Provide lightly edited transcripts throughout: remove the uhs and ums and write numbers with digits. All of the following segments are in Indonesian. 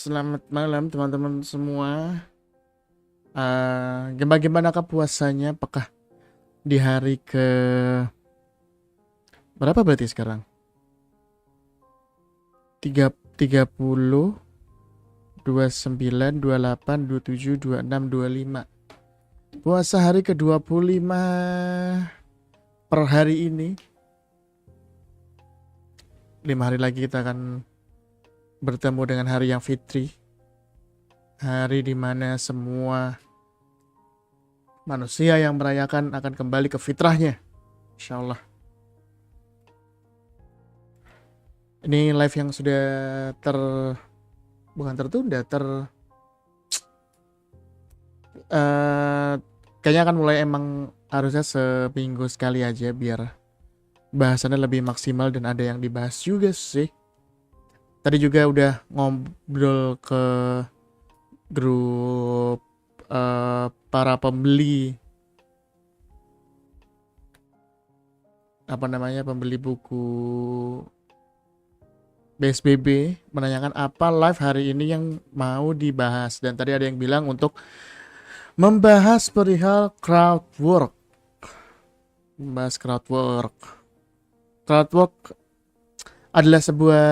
Selamat malam teman-teman semua. Gimana kah puasanya? Apakah di hari ke berapa berarti sekarang? 30, 29, 28, 27, 26, 25. Puasa hari ke-25 per hari ini. 5 hari lagi kita akan bertemu dengan hari yang fitri. Hari dimana semua manusia yang merayakan akan kembali ke fitrahnya, insya Allah. Ini live yang sudah bukan tertunda, kayaknya akan mulai, emang harusnya seminggu sekali aja biar bahasannya lebih maksimal dan ada yang dibahas juga sih. Tadi juga udah ngobrol ke grup para pembeli pembeli buku BSBB, menanyakan apa live hari ini yang mau dibahas, dan tadi ada yang bilang untuk membahas perihal crowdwork. Crowdwork adalah sebuah,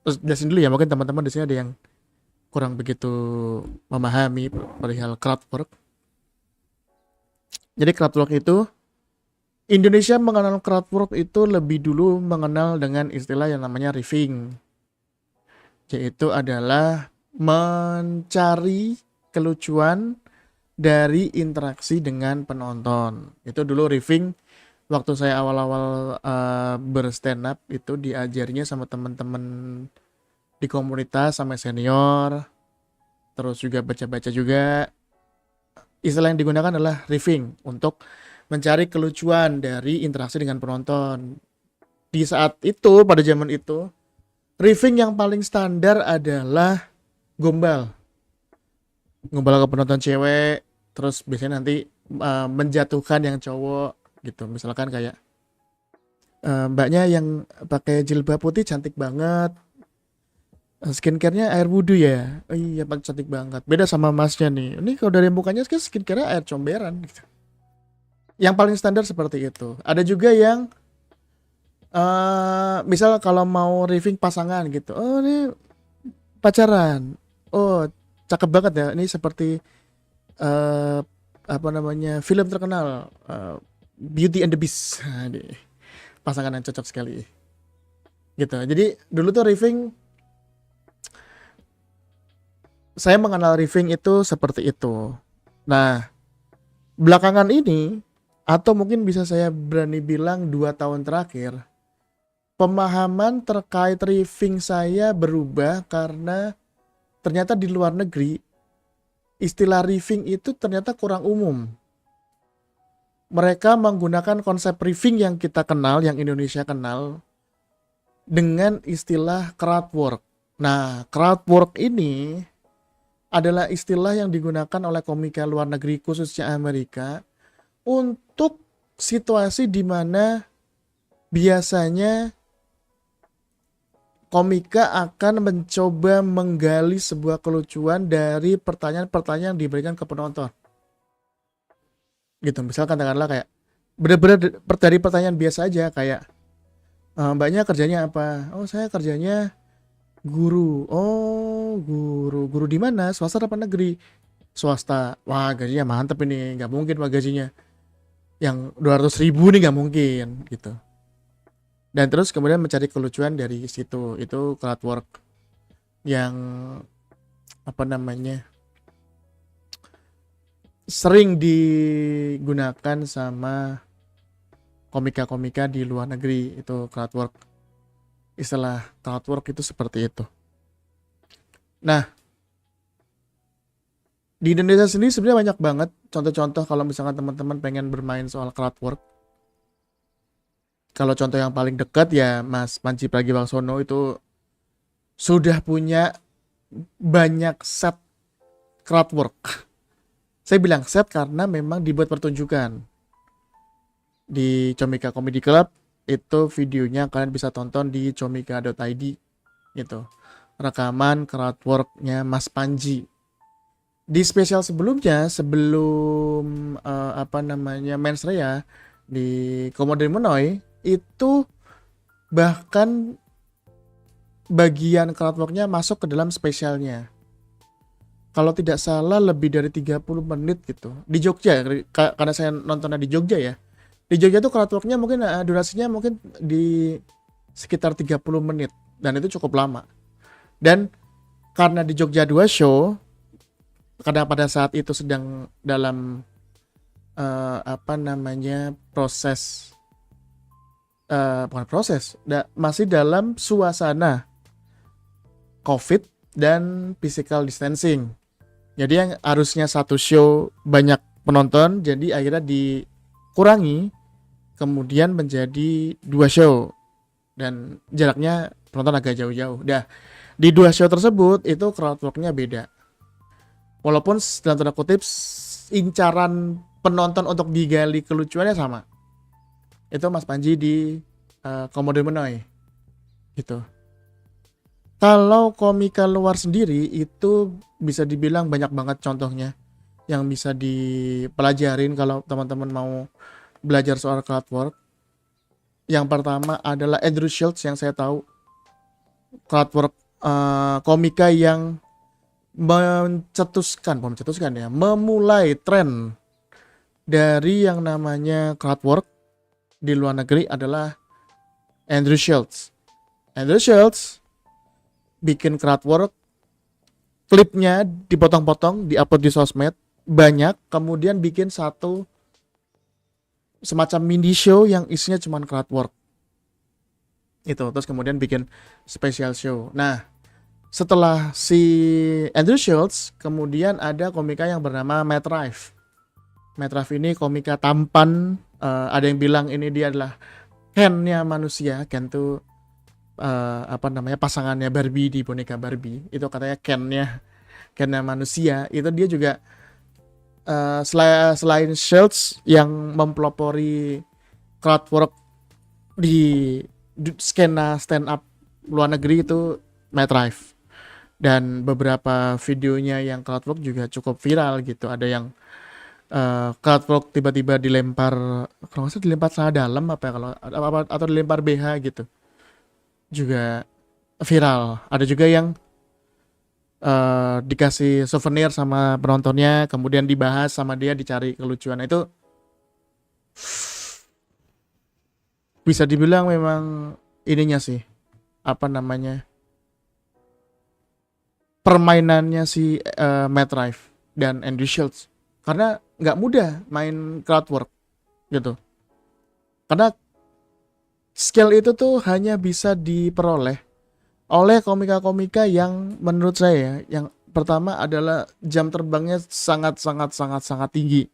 jelasin dulu ya, mungkin teman-teman di sini ada yang kurang begitu memahami perihal crowdwork. Jadi crowdwork itu, Indonesia mengenal crowdwork itu lebih dulu mengenal dengan istilah yang namanya riffing, yaitu adalah mencari kelucuan dari interaksi dengan penonton. Itu dulu riffing. Waktu saya awal-awal berstand up itu diajarnya sama teman-teman di komunitas, sama senior, terus juga baca-baca juga. Istilah yang digunakan adalah riffing untuk mencari kelucuan dari interaksi dengan penonton. Di saat itu, pada zaman itu, riffing yang paling standar adalah gombal ke penonton cewek, terus biasanya nanti menjatuhkan yang cowok gitu. Misalkan kayak mbaknya yang pakai jilbab putih cantik banget, skincare-nya air wudhu ya, oh iya cantik banget, beda sama masnya nih, ini kalau dari mukanya skincare-nya air comberan gitu. Yang paling standar seperti itu. Ada juga yang misal kalau mau riffing pasangan gitu, oh ini pacaran, oh cakep banget ya, ini seperti film terkenal, Beauty and the Beast. Pasangan yang cocok sekali gitu. Jadi dulu tuh riffing, saya mengenal riffing itu seperti itu. Nah, belakangan ini, atau mungkin bisa saya berani bilang 2 tahun terakhir, pemahaman terkait riffing saya berubah karena ternyata di luar negeri istilah riffing itu ternyata kurang umum. Mereka menggunakan konsep riffing yang kita kenal, yang Indonesia kenal, dengan istilah crowdwork. Nah, crowdwork ini adalah istilah yang digunakan oleh komika luar negeri, khususnya Amerika, untuk situasi di mana biasanya komika akan mencoba menggali sebuah kelucuan dari pertanyaan-pertanyaan yang diberikan ke penonton. Gitu, misalkan katakanlah kayak bener-bener dari pertanyaan biasa aja, kayak mbaknya kerjanya apa? Oh, saya kerjanya guru. Oh, guru di mana? Swasta apa negeri? Swasta. Wah, gajinya mantep ini, nggak mungkin pak gajinya yang 200.000 nih, nggak mungkin gitu. Dan terus kemudian mencari kelucuan dari situ. Itu crowdwork yang sering digunakan sama komika-komika di luar negeri. Itu crowdwork. Istilah crowdwork itu seperti itu. Nah, di Indonesia sendiri sebenarnya banyak banget contoh-contoh kalau misalkan teman-teman pengen bermain soal crowdwork. Kalau contoh yang paling dekat ya Mas Panji Pragiwaksono itu sudah punya banyak set crowdwork. Saya bilang set karena memang dibuat pertunjukan. Di Comika Comedy Club itu videonya kalian bisa tonton di comika.id gitu. rekaman crowdworknya Mas Panji. Di spesial sebelumnya, sebelum Mens Rea di Komodo Monoy, itu bahkan bagian crowdworknya masuk ke dalam spesialnya. Kalau tidak salah lebih dari 30 menit gitu. Di Jogja, karena saya nontonnya di Jogja ya. Di Jogja tuh crowdworknya mungkin durasinya mungkin di sekitar 30 menit. Dan itu cukup lama. Dan karena di Jogja 2 show, karena pada saat itu sedang dalam proses bukan proses, masih dalam suasana COVID dan physical distancing. Jadi yang harusnya satu show banyak penonton, jadi akhirnya dikurangi, kemudian menjadi 2 show dan jaraknya penonton agak jauh-jauh. Di 2 show tersebut itu crowdworknya beda. Walaupun dalam tanda kutip incaran penonton untuk digali kelucuannya sama. Itu Mas Panji di Komodo Monoy gitu. Kalau komika luar sendiri itu bisa dibilang banyak banget contohnya yang bisa dipelajarin kalau teman-teman mau belajar soal crowdwork. Yang pertama adalah Andrew Schulz, yang saya tahu crowdwork komika yang memulai tren dari yang namanya crowdwork di luar negeri adalah Andrew Schulz. Andrew Schulz bikin crowdwork, klipnya dipotong-potong, diupload di sosmed banyak, kemudian bikin satu semacam mini show yang isinya cuma crowdwork itu, terus kemudian bikin special show. Nah, setelah si Andrew Schulz, kemudian ada komika yang bernama Matt Rife. Matt Rife ini komika tampan, ada yang bilang ini dia adalah Ken-nya manusia. Ken tuh pasangannya Barbie di boneka Barbie. Itu katanya Ken-nya manusia. Itu dia juga selain Schulz yang mempelopori crowdwork di skena stand up luar negeri, itu Matt Rife. Dan beberapa videonya yang crowdwork juga cukup viral gitu. Ada yang crowdwork tiba-tiba dilempar, kalau nggak salah dilempar celana dalam atau dilempar BH gitu, juga viral. Ada juga yang dikasih souvenir sama penontonnya, kemudian dibahas sama dia, dicari kelucuan. Itu bisa dibilang memang ininya sih, permainannya si Matt Rife dan Andrew Schulz, karena nggak mudah main crowdwork gitu, karena skill itu tuh hanya bisa diperoleh oleh komika-komika yang menurut saya, yang pertama adalah jam terbangnya sangat tinggi.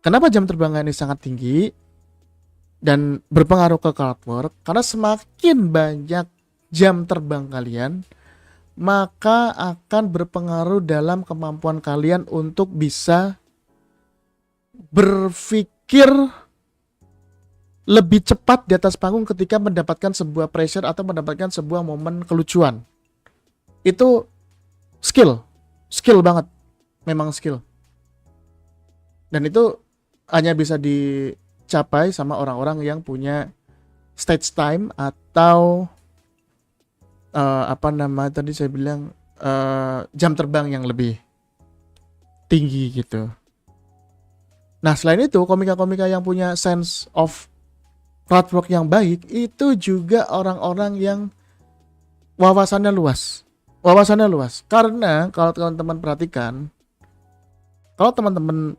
Kenapa jam terbangnya ini sangat tinggi dan berpengaruh ke crowdwork? Karena semakin banyak jam terbang kalian, maka akan berpengaruh dalam kemampuan kalian untuk bisa berpikir lebih cepat di atas panggung ketika mendapatkan sebuah pressure atau mendapatkan sebuah momen kelucuan. Itu skill banget, memang skill. Dan itu hanya bisa dicapai sama orang-orang yang punya stage time atau tadi saya bilang jam terbang yang lebih tinggi gitu. Nah, selain itu komika-komika yang punya sense of crowdwork yang baik itu juga orang-orang yang wawasannya luas. Karena kalau teman-teman perhatikan, kalau teman-teman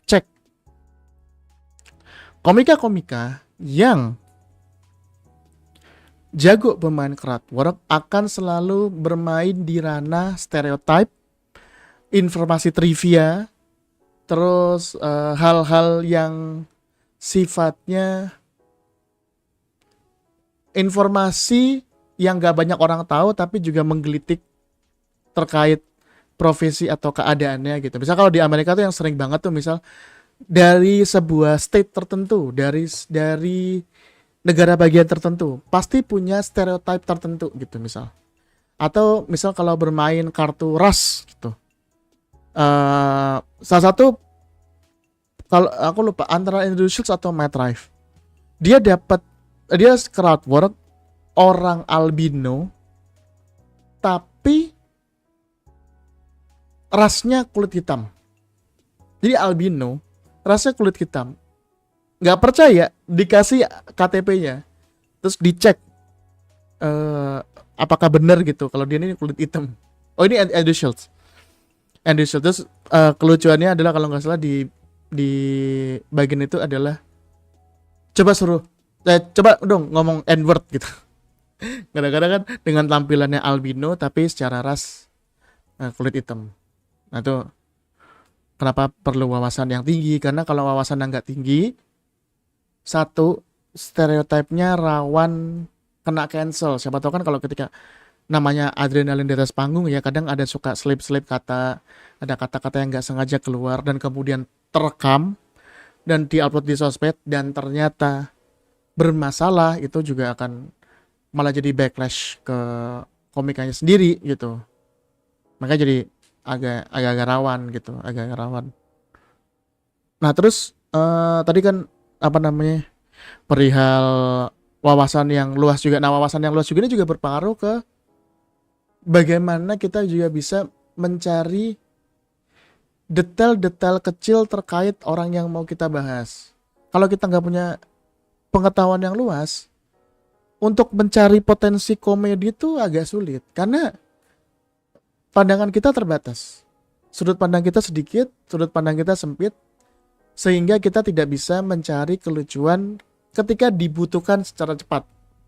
cek komika-komika yang jago bermain crowdwork akan selalu bermain di ranah stereotype, informasi trivia, terus hal-hal yang sifatnya informasi yang gak banyak orang tahu tapi juga menggelitik terkait profesi atau keadaannya gitu. Misal kalau di Amerika tuh yang sering banget tuh, misal dari sebuah state tertentu, dari negara bagian tertentu, pasti punya stereotype tertentu gitu misal. Atau misal kalau bermain kartu ras gitu. Salah satu, kalau aku lupa antara Industrials atau Matrive. Dia dapat, dia crowd work orang albino tapi rasnya kulit hitam. Jadi albino, rasnya kulit hitam. Nggak percaya, dikasih KTP-nya, terus dicek apakah benar gitu kalau dia ini kulit hitam. Oh, ini Andrew Schultz. Andrew Schultz. Terus kelucuannya adalah kalau nggak salah di bagian itu adalah coba suruh coba dong ngomong N-word gitu. Kadang-kadang kan dengan tampilannya albino tapi secara ras kulit hitam. Nah itu kenapa perlu wawasan yang tinggi, karena kalau wawasan yang nggak tinggi, satu, stereotipnya rawan kena cancel. Siapa tahu kan kalau ketika namanya adrenalin di atas panggung ya, kadang ada suka slip-slip kata, ada kata-kata yang nggak sengaja keluar dan kemudian terekam dan diupload di sosmed dan ternyata bermasalah, itu juga akan malah jadi backlash ke komikanya sendiri gitu. Makanya jadi agak rawan gitu, agak rawan. Nah terus tadi kan apa namanya, perihal wawasan yang luas juga. Nah wawasan yang luas juga ini juga berpengaruh ke bagaimana kita juga bisa mencari detail-detail kecil terkait orang yang mau kita bahas. Kalau kita nggak punya pengetahuan yang luas, untuk mencari potensi komedi itu agak sulit karena pandangan kita terbatas. Sudut pandang kita sedikit, sudut pandang kita sempit, sehingga kita tidak bisa mencari kelucuan ketika dibutuhkan secara cepat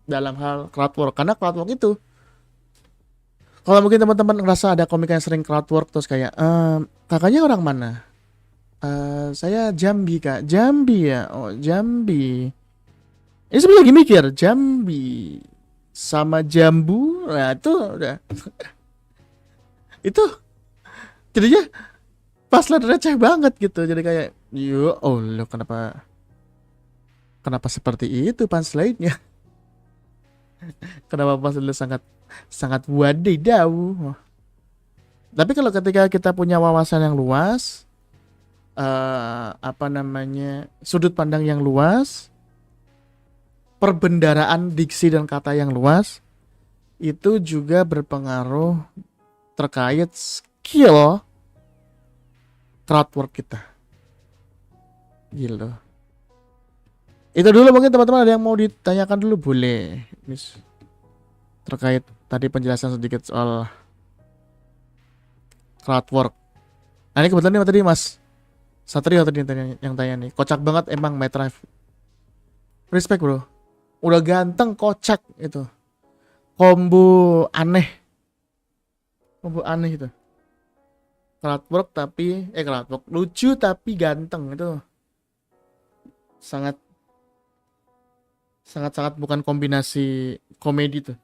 dalam hal crowd work. Karena crowd work itu, kalau mungkin teman-teman ngerasa ada komik yang sering crowd work terus kayak kakaknya orang mana? Saya Jambi kak. Jambi ya. Oh Jambi. Ini sebenarnya lagi mikir Jambi sama jambu. Nah itu udah, itu jadinya pas lah receh banget gitu. Jadi kayak yo oh lo kenapa seperti itu punchline-nya? Kenapa punchline sangat sangat wadidaw. Tapi kalau ketika kita punya wawasan yang luas, apa namanya, sudut pandang yang luas, perbendaraan diksi dan kata yang luas, itu juga berpengaruh terkait skill crowd work kita. Gitu. Itu dulu mungkin teman-teman ada yang mau ditanyakan dulu boleh, Miss, terkait tadi penjelasan sedikit soal crowd work. Nah ini kebetulan nih tadi Mas Satrio tadi yang tanya nih, kocak banget emang Matrive. Respect bro, udah ganteng kocak itu, combo aneh, combo aneh itu. Crowd tapi crowd work lucu tapi ganteng itu sangat sangat sangat bukan kombinasi komedi tuh.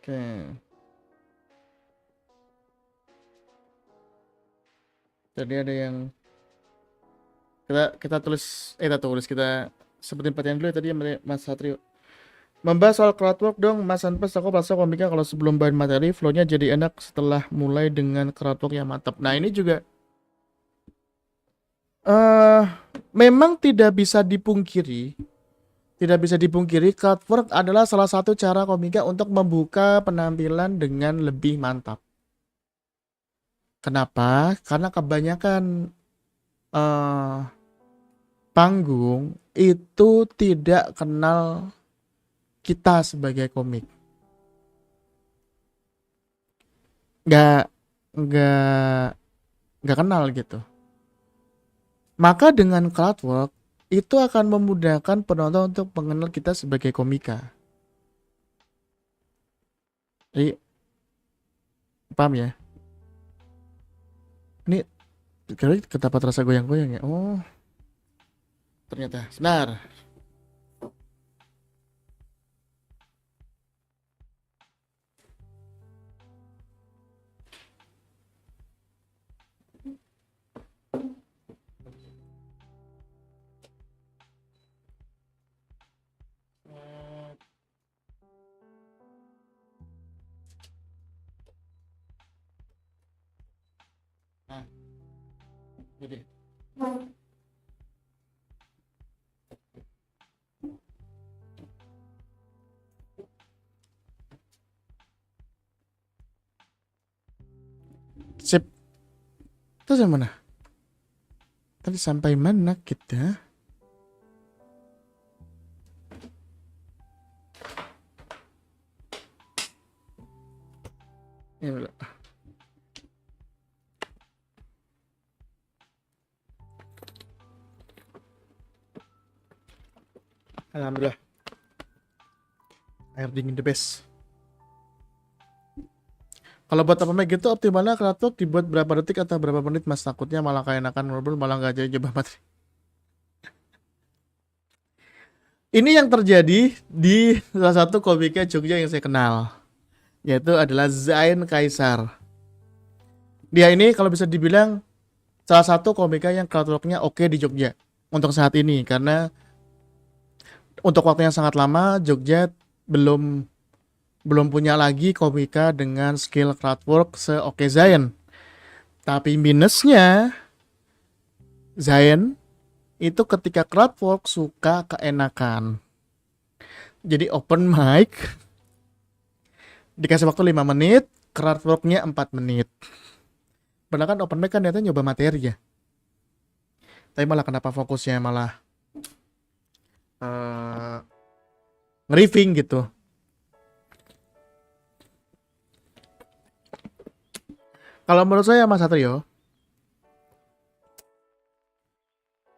Oke, jadi ada yang kita sebutin pertanyaan dulu ya tadi ya Mas Satrio. Membahas soal crowdwork dong Mas Anpes, aku merasa komiknya kalau sebelum bahan materi flownya jadi enak setelah mulai dengan crowdwork yang mantap. Nah ini juga eh memang tidak bisa dipungkiri crowdwork adalah salah satu cara komika untuk membuka penampilan dengan lebih mantap. Kenapa? Karena kebanyakan eh panggung itu tidak kenal kita sebagai komik. Nggak nggak nggak kenal gitu. Maka dengan crowdwork itu akan memudahkan penonton untuk mengenal kita sebagai komika. Jadi paham ya? Ini kenapa terasa goyang-goyang ya? Oh, ternyata. Sebentar. Jadi, sip. Terus yang mana? Tadi sampai mana kita? Ini dulu. Alhamdulillah. Air dingin the best. Kalau buat apa gitu optimalnya Kratok dibuat berapa detik atau berapa menit mas? Takutnya malah kayak enakan ngobrol malah nggak jadi coba materi. Ini yang terjadi di salah satu komika Jogja yang saya kenal, yaitu adalah Zain Kaisar. Dia ini kalau bisa dibilang salah satu komika yang crowdworknya oke di Jogja untuk saat ini, karena untuk waktu yang sangat lama Jogja belum punya lagi komika dengan skill crowdwork seoke Zain. Tapi minusnya Zain itu ketika crowdwork suka keenakan. Jadi open mic dikasih waktu 5 menit, crowdworknya 4 menit. Padahal kan open mic kan ternyata nyoba materi ya. Tapi malah kenapa fokusnya malah nge-riffing gitu. Kalau menurut saya Mas Satrio,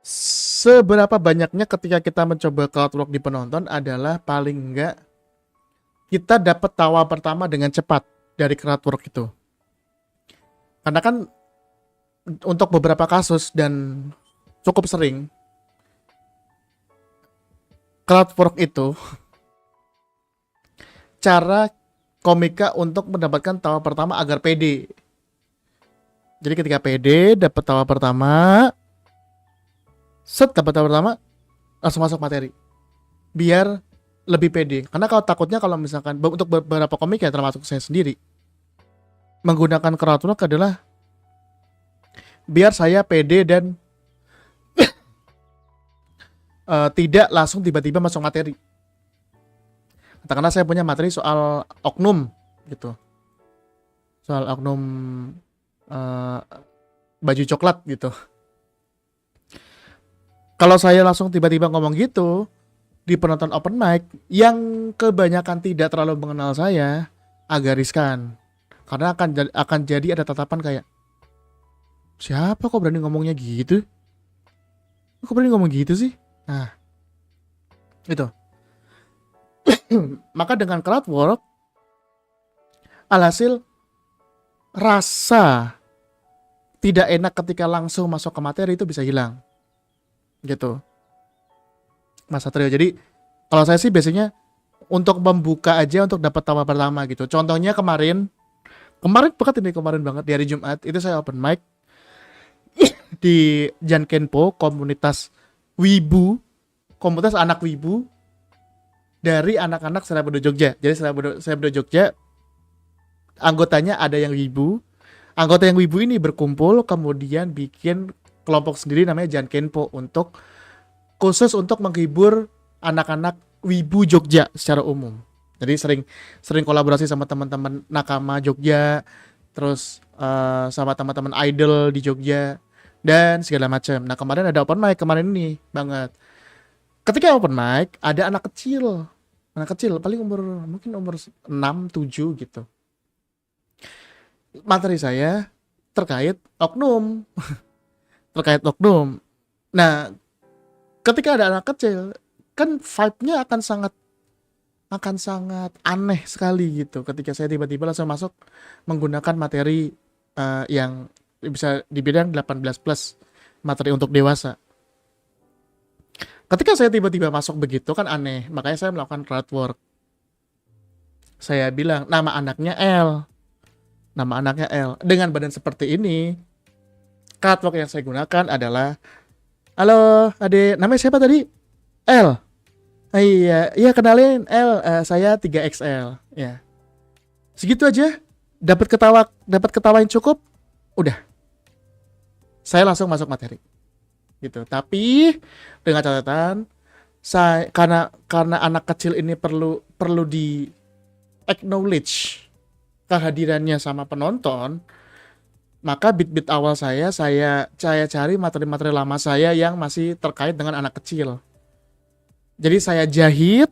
seberapa banyaknya ketika kita mencoba crowdwork di penonton adalah paling enggak kita dapat tawa pertama dengan cepat dari crowdwork itu. Karena kan untuk beberapa kasus dan cukup sering crowdwork itu cara komika untuk mendapatkan tawa pertama agar pede. Jadi ketika pede dapat tawa pertama, dapat tawa pertama langsung masuk materi. Biar lebih pede. Karena kalau takutnya kalau misalkan untuk beberapa komika termasuk saya sendiri menggunakan crowdwork adalah biar saya pede dan tidak langsung tiba-tiba masuk materi. Katakanlah saya punya materi soal oknum gitu. Soal oknum baju coklat gitu. Kalau saya langsung tiba-tiba ngomong gitu di penonton open mic yang kebanyakan tidak terlalu mengenal saya, agak riskan. Karena akan jadi ada tatapan kayak, siapa kok berani ngomongnya gitu? Kok berani ngomong gitu sih? Nah, itu. Maka dengan crowdwork, alhasil rasa tidak enak ketika langsung masuk ke materi itu bisa hilang. Gitu. Mas Satrio. Jadi kalau saya sih biasanya untuk membuka aja untuk dapat tawa pertama gitu. Contohnya kemarin banget di hari Jumat itu saya open mic di Jankenpo, komunitas wibu, komunitas anak wibu dari anak-anak Selabodo Jogja. Jadi Selabodo Jogja anggotanya ada yang wibu. Anggota yang wibu ini berkumpul kemudian bikin kelompok sendiri namanya Jankenpo untuk khusus untuk menghibur anak-anak wibu Jogja secara umum. Jadi sering kolaborasi sama teman-teman nakama Jogja, terus sama teman-teman idol di Jogja dan segala macam. Nah, kemarin ada open mic kemarin ini banget. Ketika open mic ada anak kecil paling mungkin umur 6 7 gitu. Materi saya terkait oknum. Nah, ketika ada anak kecil, kan vibe-nya akan sangat aneh sekali gitu. Ketika saya tiba-tiba langsung masuk menggunakan materi yang bisa dibilang 18 plus, materi untuk dewasa. Ketika saya tiba-tiba masuk begitu kan aneh, makanya saya melakukan crowdwork. Saya bilang nama anaknya L. Dengan badan seperti ini, crowdwork yang saya gunakan adalah, halo adek, namanya siapa tadi? L. Iya kenalin L, saya 3XL. Ya. Segitu aja, dapat ketawa yang cukup, udah. saya langsung masuk materi gitu. Tapi dengan catatan, saya karena anak kecil ini perlu di acknowledge kehadirannya sama penonton, maka bit-bit awal saya cari materi-materi lama saya yang masih terkait dengan anak kecil. Jadi saya jahit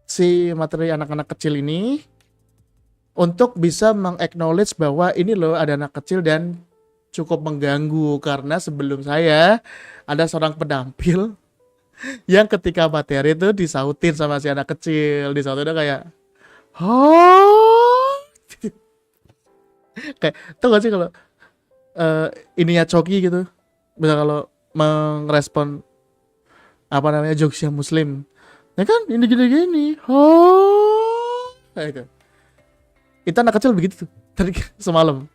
si materi anak-anak kecil ini untuk bisa meng-acknowledge bahwa ini loh ada anak kecil dan cukup mengganggu, karena sebelum saya ada seorang penampil yang ketika materi itu disautin sama si anak kecil, disautinnya kayak oh, kayak tau gak sih kalau ininya Coki gitu, bisa kalau merespon apa namanya jokesnya Muslim, ya kan ini gini-gini, oh kayak itu anak kecil begitu tuh tadi semalam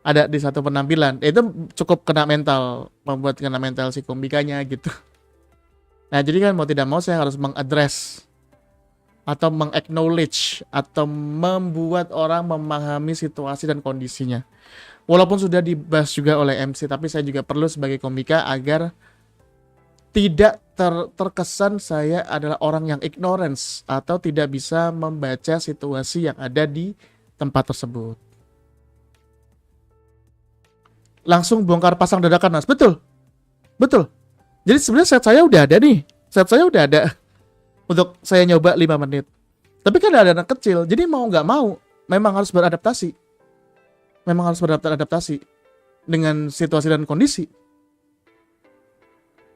ada di satu penampilan, itu cukup kena mental, membuat kena mental si komikanya gitu. Nah jadi kan mau tidak mau saya harus mengadres atau meng-acknowledge atau membuat orang memahami situasi dan kondisinya. Walaupun sudah dibahas juga oleh MC, tapi saya juga perlu sebagai komika agar tidak terkesan saya adalah orang yang ignorance atau tidak bisa membaca situasi yang ada di tempat tersebut. Langsung bongkar pasang dadakan, Mas. Betul. Betul. Jadi sebenarnya set saya udah ada nih. Set saya udah ada untuk saya nyoba 5 menit. Tapi kan ada anak kecil, jadi mau nggak mau memang harus beradaptasi. Memang harus beradaptasi dengan situasi dan kondisi.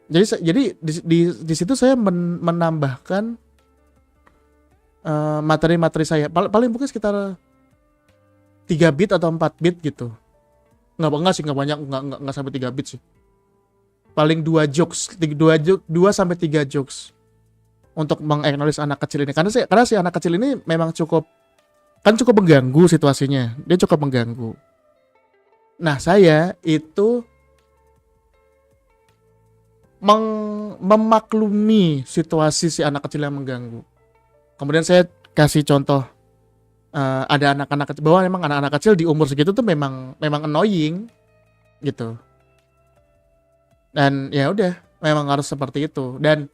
Jadi di situ saya menambahkan materi-materi saya. Paling mungkin sekitar 3 bit atau 4 bit gitu. Nggak sih, nggak banyak, nggak sampai 3 bit sih. Paling 2 jokes, 2 sampai 3 jokes untuk meng-acknowledge anak kecil ini. Karena si anak kecil ini memang cukup mengganggu situasinya. Dia cukup mengganggu. Nah, saya itu memaklumi situasi si anak kecil yang mengganggu. Kemudian saya kasih contoh ada anak-anak kecil, bahwa memang anak-anak kecil di umur segitu tuh memang annoying gitu. Dan ya udah, memang harus seperti itu. Dan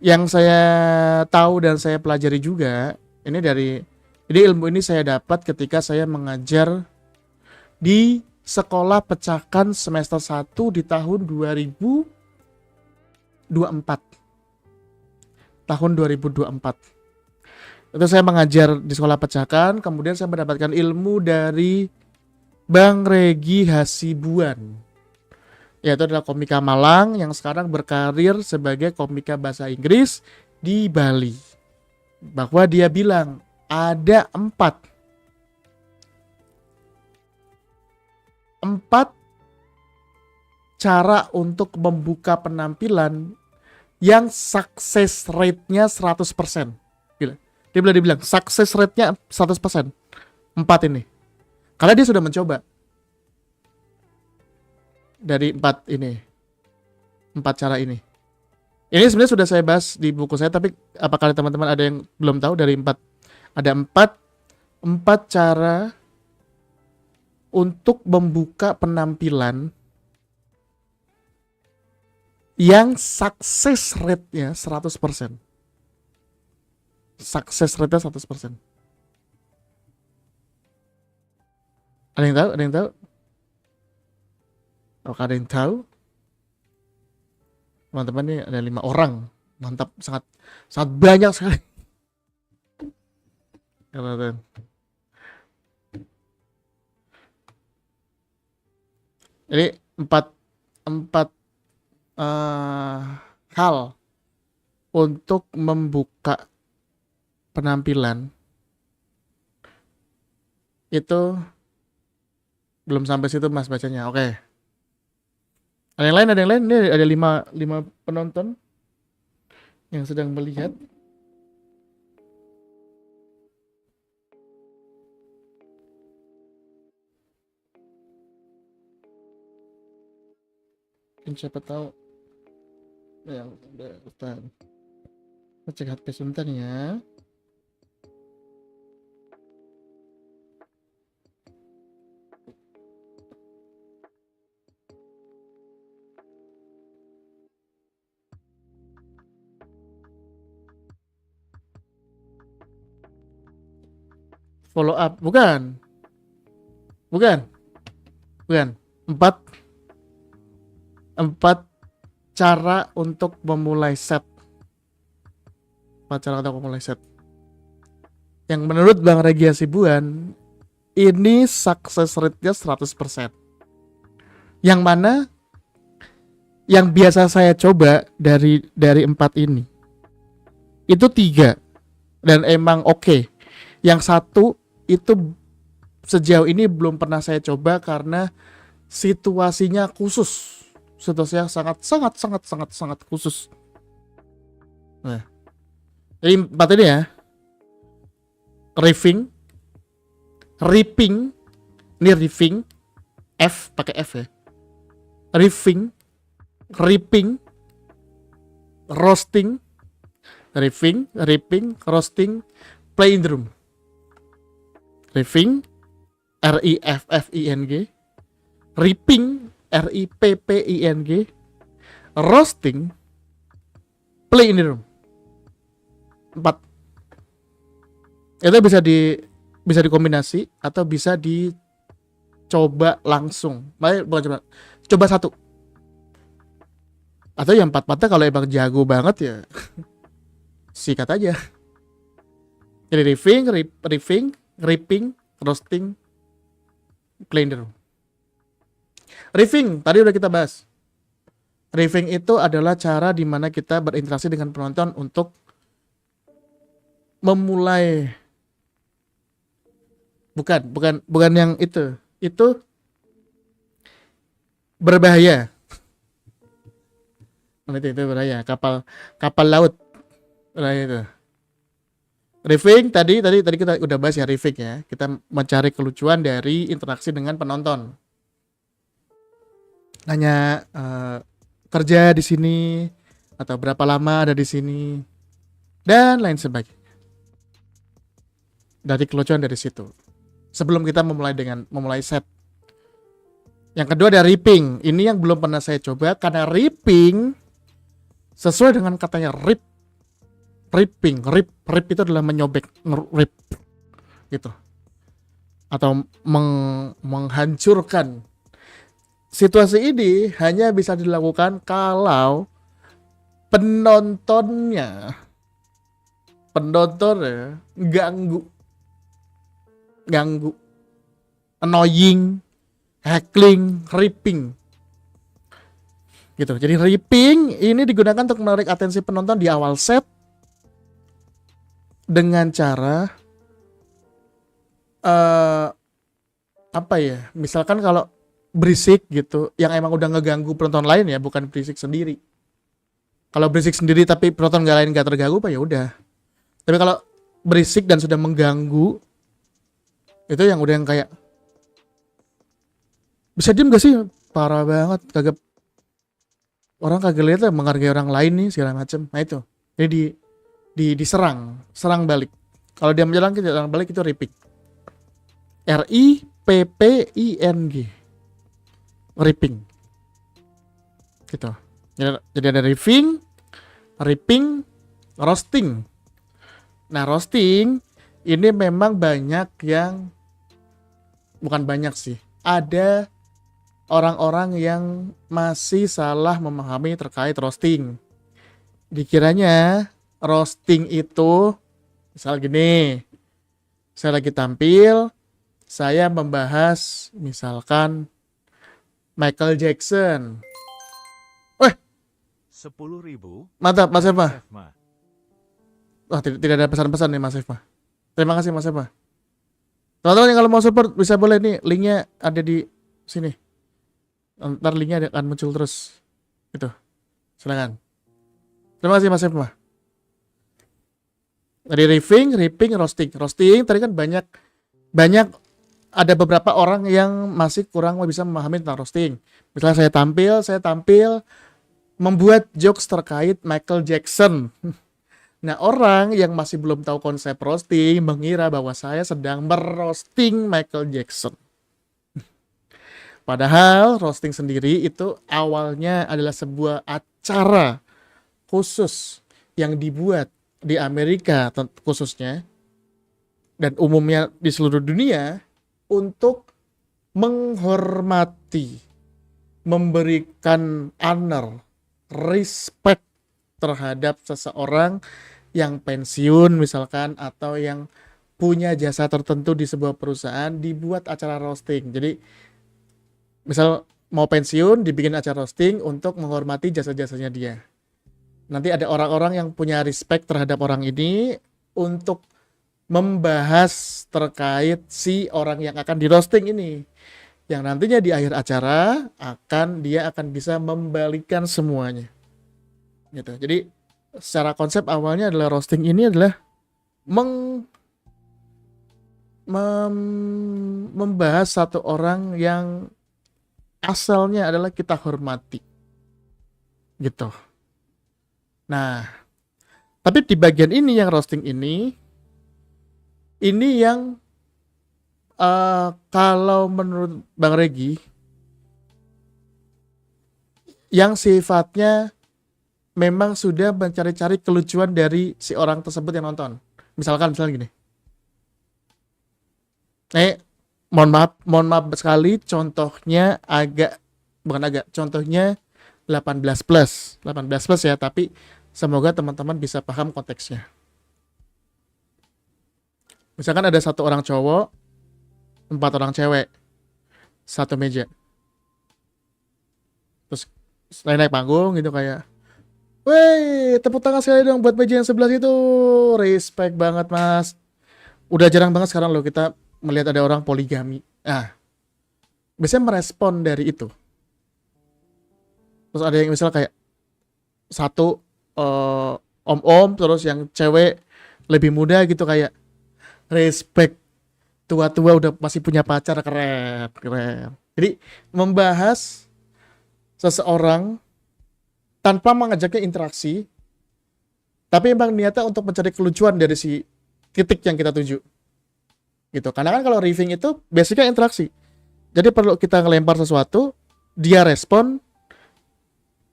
yang saya tahu dan saya pelajari juga ini jadi ilmu ini saya dapat ketika saya mengajar di sekolah pecahkan semester 1 di tahun 2024. Tahun 2024. Itu saya mengajar di sekolah pecahkan, kemudian saya mendapatkan ilmu dari Bang Regi Hasibuan. Yaitu adalah komika Malang yang sekarang berkarir sebagai komika bahasa Inggris di Bali. Bahwa dia bilang ada 4 cara untuk membuka penampilan yang success rate-nya 100%. Gila. Dia bilang success rate-nya 100%. 4 ini. Karena dia sudah mencoba. Dari 4 ini. 4 cara ini. Ini sebenarnya sudah saya bahas di buku saya, tapi apakah teman-teman ada yang belum tahu dari 4? Ada 4 cara untuk membuka penampilan yang success rate-nya 100%. Success rate-nya 100%. Ada yang tahu? Ada yang tahu? Apakah ada yang tahu? Teman-teman, ini ada 5 orang. Mantap, sangat banyak sekali. Jadi 4 hal untuk membuka penampilan itu. Belum sampai situ Mas bacanya. Oke. Ada yang lain? Ini ada 5 penonton yang sedang melihat. Mungkin siapa tahu yang udah Ustaz. Cek HP sebentar ya. follow up. Bukan. Bukan. Bukan. Empat cara untuk memulai set. Empat cara untuk memulai set. Yang menurut Bang Regi Hasibuan, ini success rate-nya 100%. Yang mana yang biasa saya coba dari 4 ini itu 3 dan emang oke. Yang satu itu sejauh ini belum pernah saya coba karena situasinya khusus. Situasinya sangat khusus. Nah, jadi 4 ini ya. Riffing, ripping, ini riffing, F pakai F ya. Riffing, ripping, roasting, riffing, ripping, roasting, play in the room. Riffing, R-I-F-F-I-N-G, ripping, R-I-P-P-I-N-G, roasting, play in the room. 4. Itu bisa dikombinasi atau bisa dicoba langsung. Bukan coba satu. Atau yang 4-4 kalau emang jago banget ya sikat aja. Jadi riffing, ripping, roasting, blender. Riffing tadi udah kita bahas. Riffing itu adalah cara di mana kita berinteraksi dengan penonton untuk memulai bukan yang itu berbahaya. Itu berbahaya, kapal laut. Nah itu. Riffing tadi kita udah bahas ya, riffing ya. Kita mencari kelucuan dari interaksi dengan penonton. Nanya kerja di sini atau berapa lama ada di sini dan lain sebagainya. Dari kelucuan dari situ. Sebelum kita memulai set. Yang kedua ada ripping. Ini yang belum pernah saya coba karena ripping sesuai dengan katanya rip. Ripping, rip itu adalah menyobek, rip gitu. Atau menghancurkan. Situasi ini hanya bisa dilakukan kalau penontonnya ganggu, annoying, heckling, ripping gitu. Jadi ripping ini digunakan untuk menarik atensi penonton di awal set dengan cara misalkan kalau berisik gitu yang emang udah ngeganggu penonton lain ya, bukan berisik sendiri. Kalau berisik sendiri tapi penonton lain gak terganggu ya udah. Tapi kalau berisik dan sudah mengganggu, itu yang udah yang kayak bisa diem gak sih? Parah banget, orang kagak lihat lah, menghargai orang lain nih segala macam. Nah itu, jadi serang balik. Kalau dia menyerang kita serang balik, itu ripping. R-I-P-P-I-N-G, ripping. Gitu. Jadi ada riffing, ripping, roasting. Nah roasting ini memang banyak yang bukan banyak sih. Ada orang-orang yang masih salah memahami terkait roasting. Dikiranya roasting itu misal gini. Saya lagi tampil, saya membahas misalkan Michael Jackson. 10.000. Mantap Mas Eva. Wah, tidak ada pesan-pesan nih Mas Eva. Terima kasih Mas Eva. Teman-teman yang kalau mau support bisa boleh nih, linknya ada di sini. Ntar linknya akan muncul terus. Gitu. Silakan. Terima kasih Mas Eva. Tadi ripping, roasting. Roasting tadi kan banyak ada beberapa orang yang masih kurang bisa memahami tentang roasting. Misalnya saya tampil membuat jokes terkait Michael Jackson. Nah, orang yang masih belum tahu konsep roasting mengira bahwa saya sedang merosting Michael Jackson. Padahal roasting sendiri itu awalnya adalah sebuah acara khusus yang dibuat di Amerika khususnya dan umumnya di seluruh dunia untuk menghormati, memberikan honor, respect terhadap seseorang yang pensiun misalkan atau yang punya jasa tertentu di sebuah perusahaan, dibuat acara roasting. Jadi misal mau pensiun dibikin acara roasting untuk menghormati jasa-jasanya dia. Nanti ada orang-orang yang punya respect terhadap orang ini untuk membahas terkait si orang yang akan di roasting ini, yang nantinya di akhir acara dia akan bisa membalikan semuanya gitu. Jadi secara konsep awalnya adalah roasting ini adalah membahas satu orang yang asalnya adalah kita hormati gitu. Nah, tapi di bagian ini yang roasting ini yang kalau menurut Bang Regi yang sifatnya memang sudah mencari-cari kelucuan dari si orang tersebut yang nonton. Misalnya gini. Mohon maaf sekali, contohnya contohnya 18 plus ya, tapi semoga teman-teman bisa paham konteksnya. Misalkan ada satu orang cowok, 4 orang cewek, satu meja. Terus naik panggung gitu kayak, "Wey, tepuk tangan sekali dong buat meja yang sebelah itu. Respect banget, Mas." Udah jarang banget sekarang loh kita melihat ada orang poligami. Nah, biasanya merespon dari itu. Terus ada yang misalnya kayak satu om-om, terus yang cewek lebih muda gitu kayak, respect, tua-tua udah masih punya pacar, keren. Jadi membahas seseorang tanpa mengajaknya interaksi, tapi emang niatnya untuk mencari kelucuan dari si titik yang kita tuju gitu. Karena kan kalau riffing itu basicnya interaksi, jadi perlu kita ngelempar sesuatu, dia respon,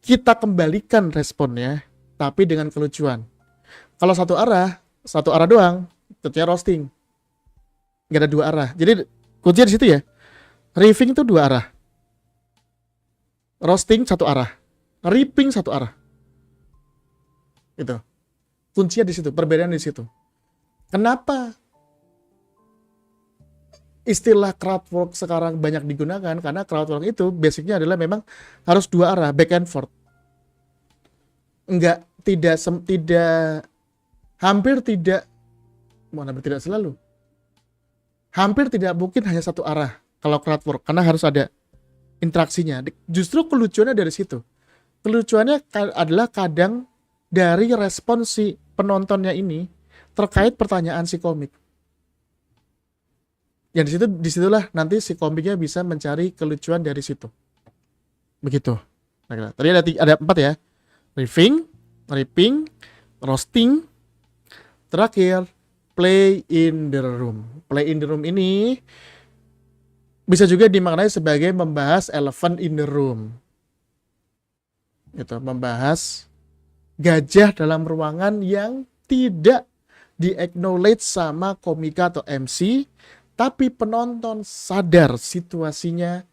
kita kembalikan responnya tapi dengan kelucuan. Kalau satu arah doang, tentunya roasting. Nggak ada dua arah. Jadi kuncinya di situ ya. Riffing itu dua arah. Roasting satu arah. Ripping satu arah. Gitu. Kuncinya di situ, perbedaan di situ. Kenapa istilah crowdwork sekarang banyak digunakan? Karena crowdwork itu basicnya adalah memang harus dua arah, back and forth. Hampir tidak mungkin hanya satu arah kalau crowdwork, karena harus ada interaksinya. Justru kelucuannya dari situ. Kelucuannya adalah kadang dari respon si penontonnya ini terkait pertanyaan si komik. Yang disitulah nanti si komiknya bisa mencari kelucuan dari situ. Begitu. Nah, tadi ada 4 ya. Riffing, ripping, roasting, terakhir play in the room. Play in the room ini bisa juga dimaknai sebagai membahas elephant in the room. Gitu, membahas gajah dalam ruangan yang tidak di-acknowledge sama komika atau MC, tapi penonton sadar situasinya,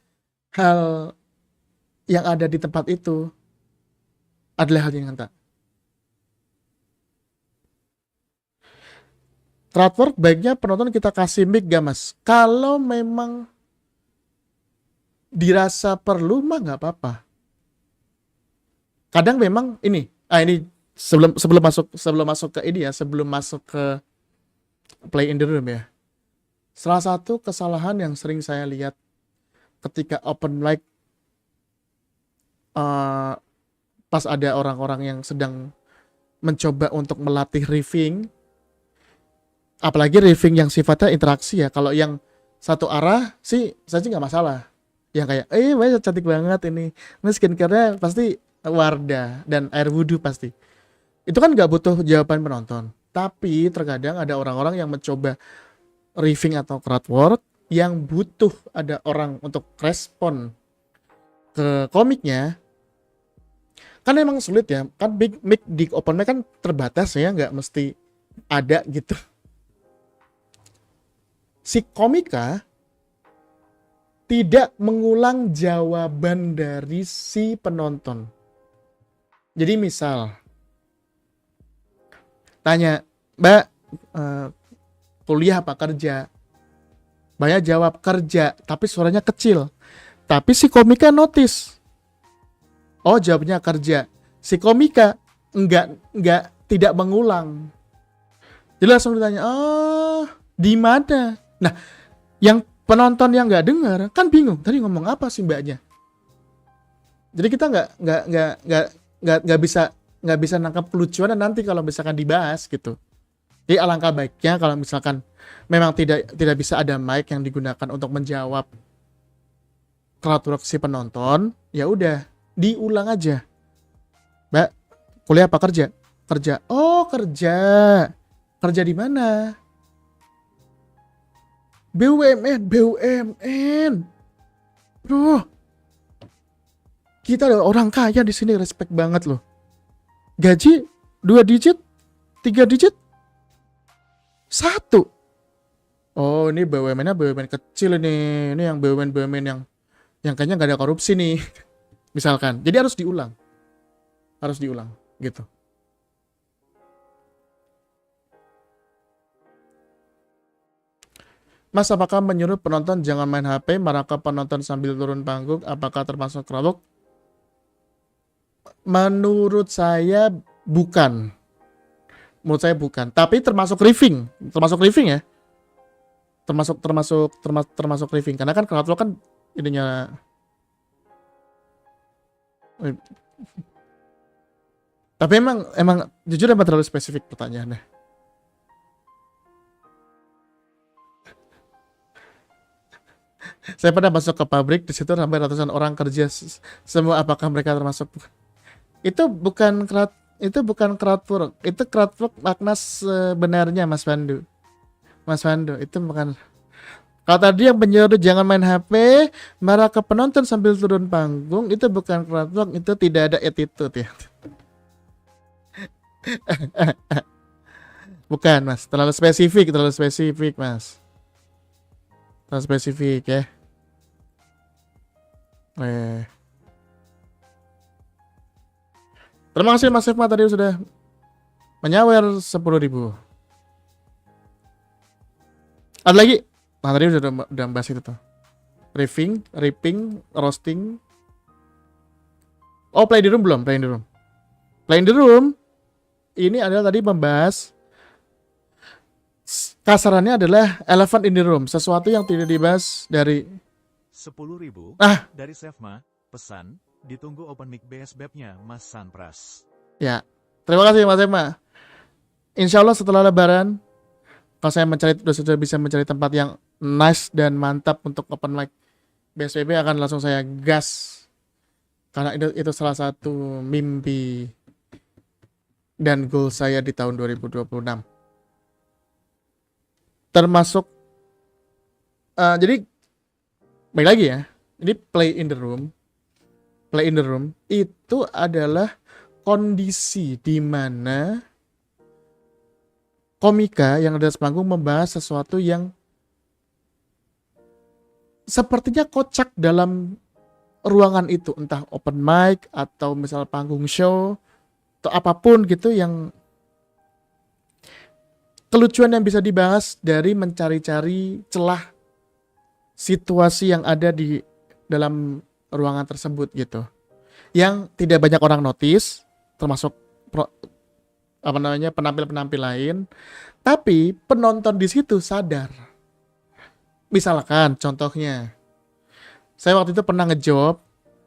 hal yang ada di tempat itu adalah hal yang nyata. Crowdwork baiknya penonton kita kasih mic gak mas? Kalau memang dirasa perlu mah nggak apa-apa. Kadang memang ini sebelum masuk ke ini ya, sebelum masuk ke play in the room ya. Salah satu kesalahan yang sering saya lihat ketika open mic, pas ada orang-orang yang sedang mencoba untuk melatih riffing, apalagi riffing yang sifatnya interaksi ya. Kalau yang satu arah sih saya nggak masalah. Yang kayak, wah cantik banget ini skincare-nya pasti Wardah dan air wudhu pasti. Itu kan nggak butuh jawaban penonton. Tapi terkadang ada orang-orang yang mencoba riffing atau crowdwork yang butuh ada orang untuk respon ke komiknya. Kan emang sulit ya. Kan mic di open mic kan terbatas ya, nggak mesti ada gitu. si komika tidak mengulang jawaban dari si penonton. Jadi misal tanya, Mbak, kuliah apa kerja? Mbaknya jawab kerja, tapi suaranya kecil. Tapi si komika notice, oh jawabnya kerja. Si komika enggak tidak mengulang. Jadi langsung ditanya, oh di mana? Nah, yang penonton yang nggak dengar kan bingung, tadi ngomong apa sih mbaknya? Jadi kita nggak bisa nangkap kelucuan nanti kalau misalkan dibahas gitu. Jadi alangkah baiknya kalau misalkan memang tidak bisa ada mic yang digunakan untuk menjawab crowd si penonton, ya udah diulang aja. Mbak, kuliah apa kerja? Kerja. Oh, kerja. Kerja di mana? BUMN. Bro, kita adalah orang kaya di sini, respect banget loh. Gaji 2 digit, 3 digit, 1. Oh, ini BUMN-nya BUMN kecil ini. Ini yang BUMN yang kayaknya nggak ada korupsi nih. Misalkan. Jadi harus diulang. Gitu. Mas, apakah menyuruh penonton jangan main HP, marahkah penonton sambil turun panggung? Apakah termasuk kerabuk? Menurut saya bukan. Tapi termasuk riffing ya. Termasuk riffing. Karena kan crowd kan ininya. Tapi emang jujur emang terlalu spesifik pertanyaannya. Saya pernah masuk ke pabrik, di situ sampai ratusan orang kerja semua. Apakah mereka termasuk? Itu bukan crowd work. Itu crowd work makna sebenarnya, Mas Pandu. Itu bukan. Kalau tadi yang penyuruh jangan main HP, marah ke penonton sambil turun panggung, itu bukan crowd work, itu tidak ada attitude ya. Bukan, Mas. Terlalu spesifik, Mas. Terlalu spesifik ya. Terima kasih Mas Efma tadi sudah menyawer 10.000. Ada lagi? Nah tadi udah bahas itu tuh. Ripping, roasting. Oh, play in the room belum? Play in the room ini adalah tadi membahas, kasarannya adalah elephant in the room, sesuatu yang tidak dibahas dari 10.000 dari Sefma, pesan, ditunggu open mic BSBB-nya Mas Sanpras. Ya, terima kasih Mas Sefma. Insya Allah setelah Lebaran, kalau saya sudah bisa mencari tempat yang nice dan mantap untuk open mic BSBB, akan langsung saya gas. Karena itu salah satu mimpi dan goal saya di tahun 2026. Termasuk, jadi baik lagi ya, ini play in the room itu adalah kondisi di mana komika yang ada di panggung membahas sesuatu yang sepertinya kocak dalam ruangan itu, entah open mic atau misal panggung show atau apapun gitu, yang kelucuan yang bisa dibahas dari mencari-cari celah situasi yang ada di dalam ruangan tersebut gitu, yang tidak banyak orang notice, termasuk penampil lain, tapi penonton di situ sadar. Misalkan contohnya, saya waktu itu pernah ngejob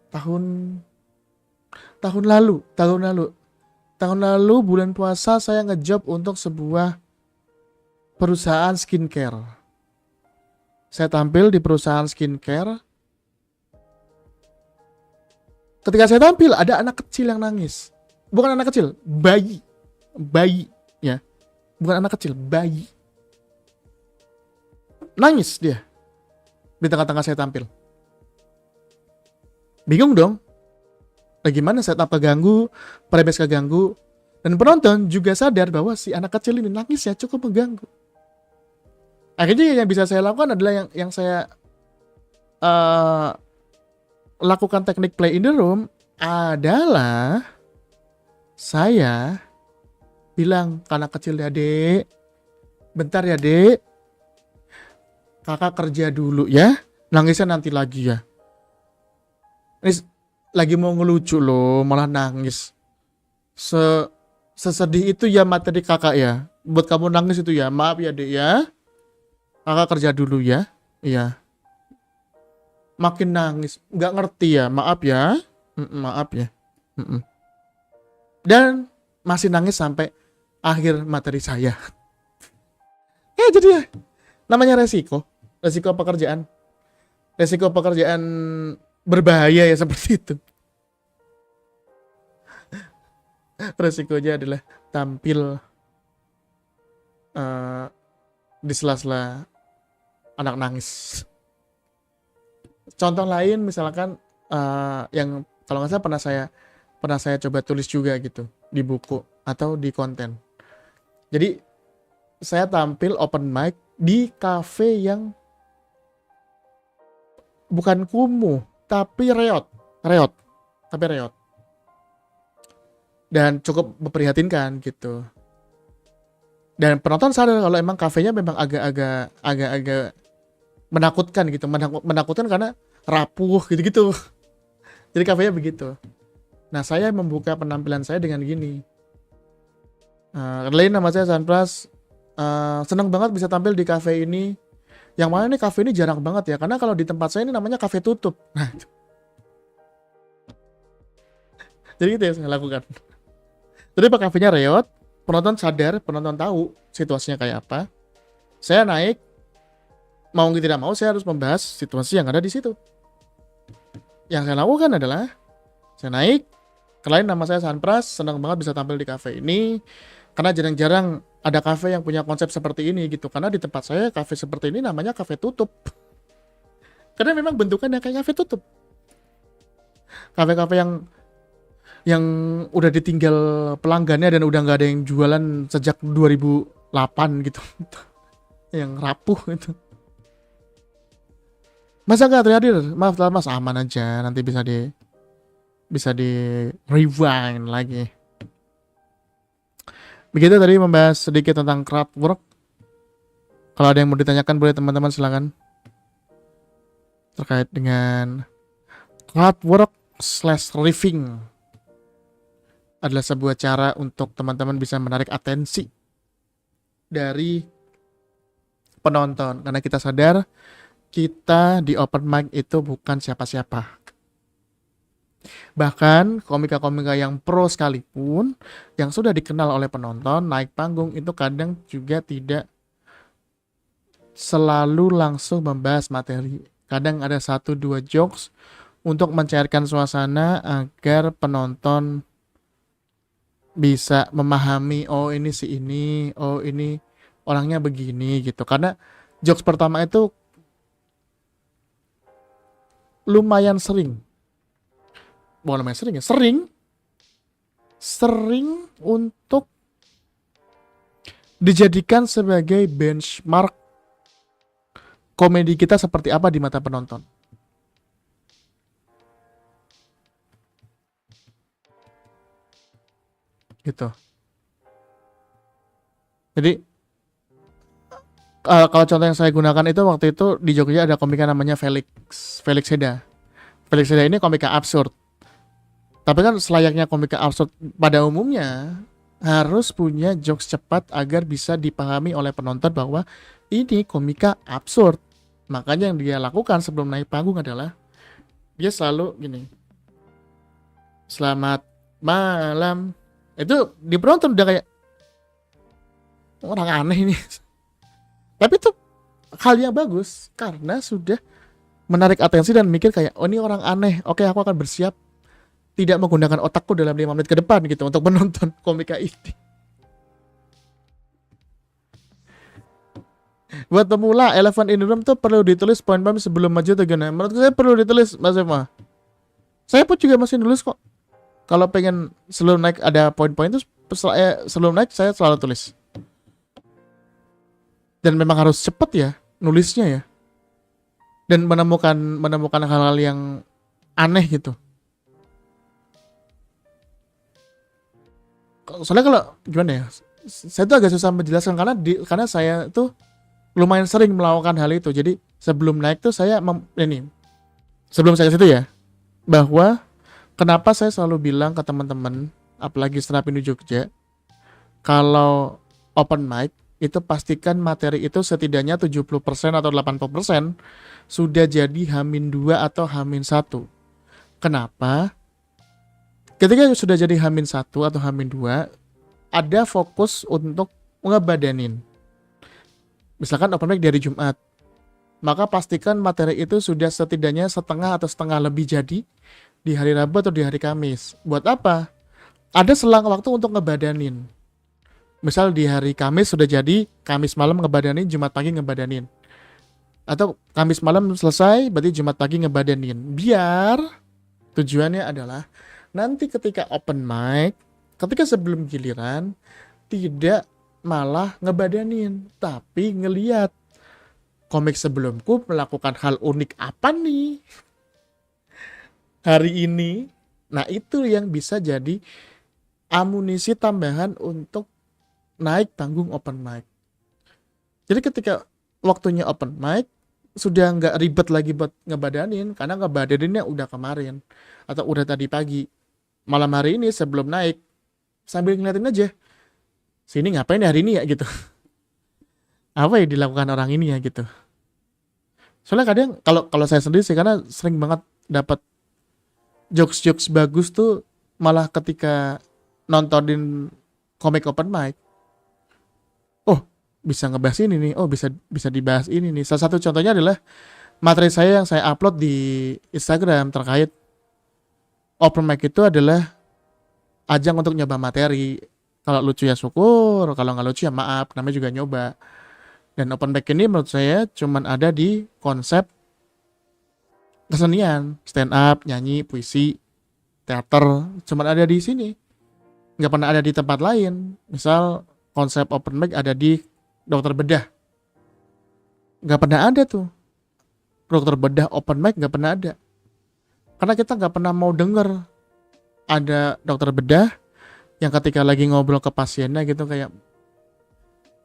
tahun lalu bulan puasa, saya ngejob untuk sebuah perusahaan skincare. Saya tampil di perusahaan skincare. Ketika saya tampil, ada anak kecil yang nangis. Bukan anak kecil, bayi ya. Bukan anak kecil, bayi. Nangis dia di tengah-tengah saya tampil. Bingung dong. Bagaimana setup keganggu, playback keganggu, dan penonton juga sadar bahwa si anak kecil ini nangisnya cukup mengganggu. Akhirnya yang bisa saya lakukan adalah yang saya eh, lakukan teknik play in the room adalah saya bilang ke anak kecil, ya dek, bentar ya dek, kakak kerja dulu ya, nangisnya nanti lagi ya. Ini lagi mau ngelucu loh, malah nangis. Sesedih itu ya materi kakak ya. Buat kamu nangis itu ya, maaf ya dek ya. Kakak kerja dulu ya. Iya. Makin nangis, nggak ngerti ya, maaf ya. Maaf ya. Mm-mm. Dan masih nangis sampai akhir materi saya. Ya jadi ya, namanya resiko pekerjaan. Resiko pekerjaan berbahaya ya seperti itu. Resikonya adalah tampil di sela-sela anak nangis. Contoh lain misalkan yang kalau nggak salah pernah saya coba tulis juga gitu di buku atau di konten. Jadi saya tampil open mic di cafe yang bukan kumuh tapi reot. Dan cukup memprihatinkan gitu. Dan penonton sadar kalau emang kafenya memang agak menakutkan gitu, menakutkan karena rapuh gitu-gitu. Jadi kafenya begitu. Nah, saya membuka penampilan saya dengan gini. Kenalin, nama saya Sanpras. Senang banget bisa tampil di kafe ini. Yang mana nih kafe ini jarang banget ya, karena kalau di tempat saya ini namanya kafe tutup. Nah, itu. Jadi gitu ya saya lakukan. Jadi pak kafenya reot, penonton sadar, penonton tahu situasinya kayak apa. Saya naik, mau tidak mau saya harus membahas situasi yang ada di situ. Yang saya lakukan adalah saya naik, kenalin nama saya Sanpras, senang banget bisa tampil di kafe ini karena jarang-jarang ada kafe yang punya konsep seperti ini gitu. Karena di tempat saya kafe seperti ini namanya kafe tutup. Karena memang bentukannya kayak kafe tutup. Kafe-kafe yang udah ditinggal pelanggannya dan udah nggak ada yang jualan sejak 2008 gitu. Yang rapuh gitu. Masa nggak terhadir? Maaf mas, aman aja, nanti bisa di rewind lagi. Begitu tadi membahas sedikit tentang crowd work. Kalau ada yang mau ditanyakan boleh teman-teman silakan. Terkait dengan crowd work / riffing adalah sebuah cara untuk teman-teman bisa menarik atensi dari penonton. Karena kita sadar kita di open mic itu bukan siapa-siapa. Bahkan komika-komika yang pro sekalipun, yang sudah dikenal oleh penonton, naik panggung itu kadang juga tidak selalu langsung membahas materi. Kadang ada 1-2 jokes untuk mencairkan suasana agar penonton bisa memahami, oh ini si ini, oh ini orangnya begini gitu. Karena jokes pertama itu lumayan sering. Bukan lumayan sering ya, sering untuk dijadikan sebagai benchmark komedi kita seperti apa di mata penonton. Gitu. Jadi kalau contoh yang saya gunakan itu waktu itu di Jogja ada komika namanya Felix Heda. Felix Heda ini komika absurd. Tapi kan selayaknya komika absurd pada umumnya harus punya jokes cepat agar bisa dipahami oleh penonton bahwa ini komika absurd. Makanya yang dia lakukan sebelum naik panggung adalah dia selalu gini. Selamat malam. Itu di penonton udah kayak orang aneh ini. Tapi itu hal yang bagus karena sudah menarik atensi dan mikir kayak, oh ini orang aneh. Oke, aku akan bersiap tidak menggunakan otakku dalam 5 menit ke depan gitu untuk menonton komika ini. Buat pemula, Elephant in the Room tuh perlu ditulis poin-poin sebelum maju atau gimana? Menurut saya perlu ditulis, Mas Ema. Saya pun juga masih nulis kok. Kalau pengen sebelum naik ada poin-poin itu sebelum naik saya selalu tulis. dan memang harus cepet ya nulisnya ya, dan menemukan hal-hal yang aneh gitu. Soalnya kalau gimana ya, saya tuh agak susah menjelaskan karena saya tuh lumayan sering melakukan hal itu. Jadi sebelum naik tuh sebelum saya ke situ ya, bahwa kenapa saya selalu bilang ke teman-teman, apalagi Serapindo Jogja, kalau open mic itu pastikan materi itu setidaknya 70% atau 80% sudah jadi H-2 atau H-1. Kenapa? Ketika sudah jadi H-1 atau H-2, ada fokus untuk ngebadanin. Misalkan open mic dari Jumat, maka pastikan materi itu sudah setidaknya setengah atau setengah lebih jadi di hari Rabu atau di hari Kamis. Buat apa? Ada selang waktu untuk ngebadanin. Misal di hari Kamis sudah jadi, Kamis malam ngebadanin, Jumat pagi ngebadanin. Atau Kamis malam selesai, berarti Jumat pagi ngebadanin. Biar tujuannya adalah nanti ketika open mic, ketika sebelum giliran, tidak malah ngebadanin, tapi ngeliat komik sebelumku melakukan hal unik apa nih hari ini. Nah itu yang bisa jadi amunisi tambahan untuk naik panggung open mic. Jadi ketika waktunya open mic, sudah nggak ribet lagi buat ngebadanin, karena ngebadaninnya udah kemarin atau udah tadi pagi. Malam hari ini sebelum naik, sambil ngeliatin aja, sini ngapain hari ini ya gitu. Apa yang dilakukan orang ini ya gitu. Soalnya kadang kalau saya sendiri sih, karena sering banget dapat jokes bagus tuh malah ketika nontonin komik open mic. Oh, bisa ngebahas ini nih. Oh, bisa dibahas ini nih. Salah satu contohnya adalah materi saya yang saya upload di Instagram terkait open mic itu adalah ajang untuk nyoba materi. Kalau lucu ya syukur, kalau nggak lucu ya maaf, namanya juga nyoba. Dan open mic ini menurut saya cuman ada di konsep kesenian, stand up, nyanyi, puisi, teater, cuman ada di sini. Nggak pernah ada di tempat lain. Misal konsep open mic ada di dokter bedah, nggak pernah ada tuh. Dokter bedah open mic nggak pernah ada, karena kita nggak pernah mau denger ada dokter bedah yang ketika lagi ngobrol ke pasiennya gitu kayak,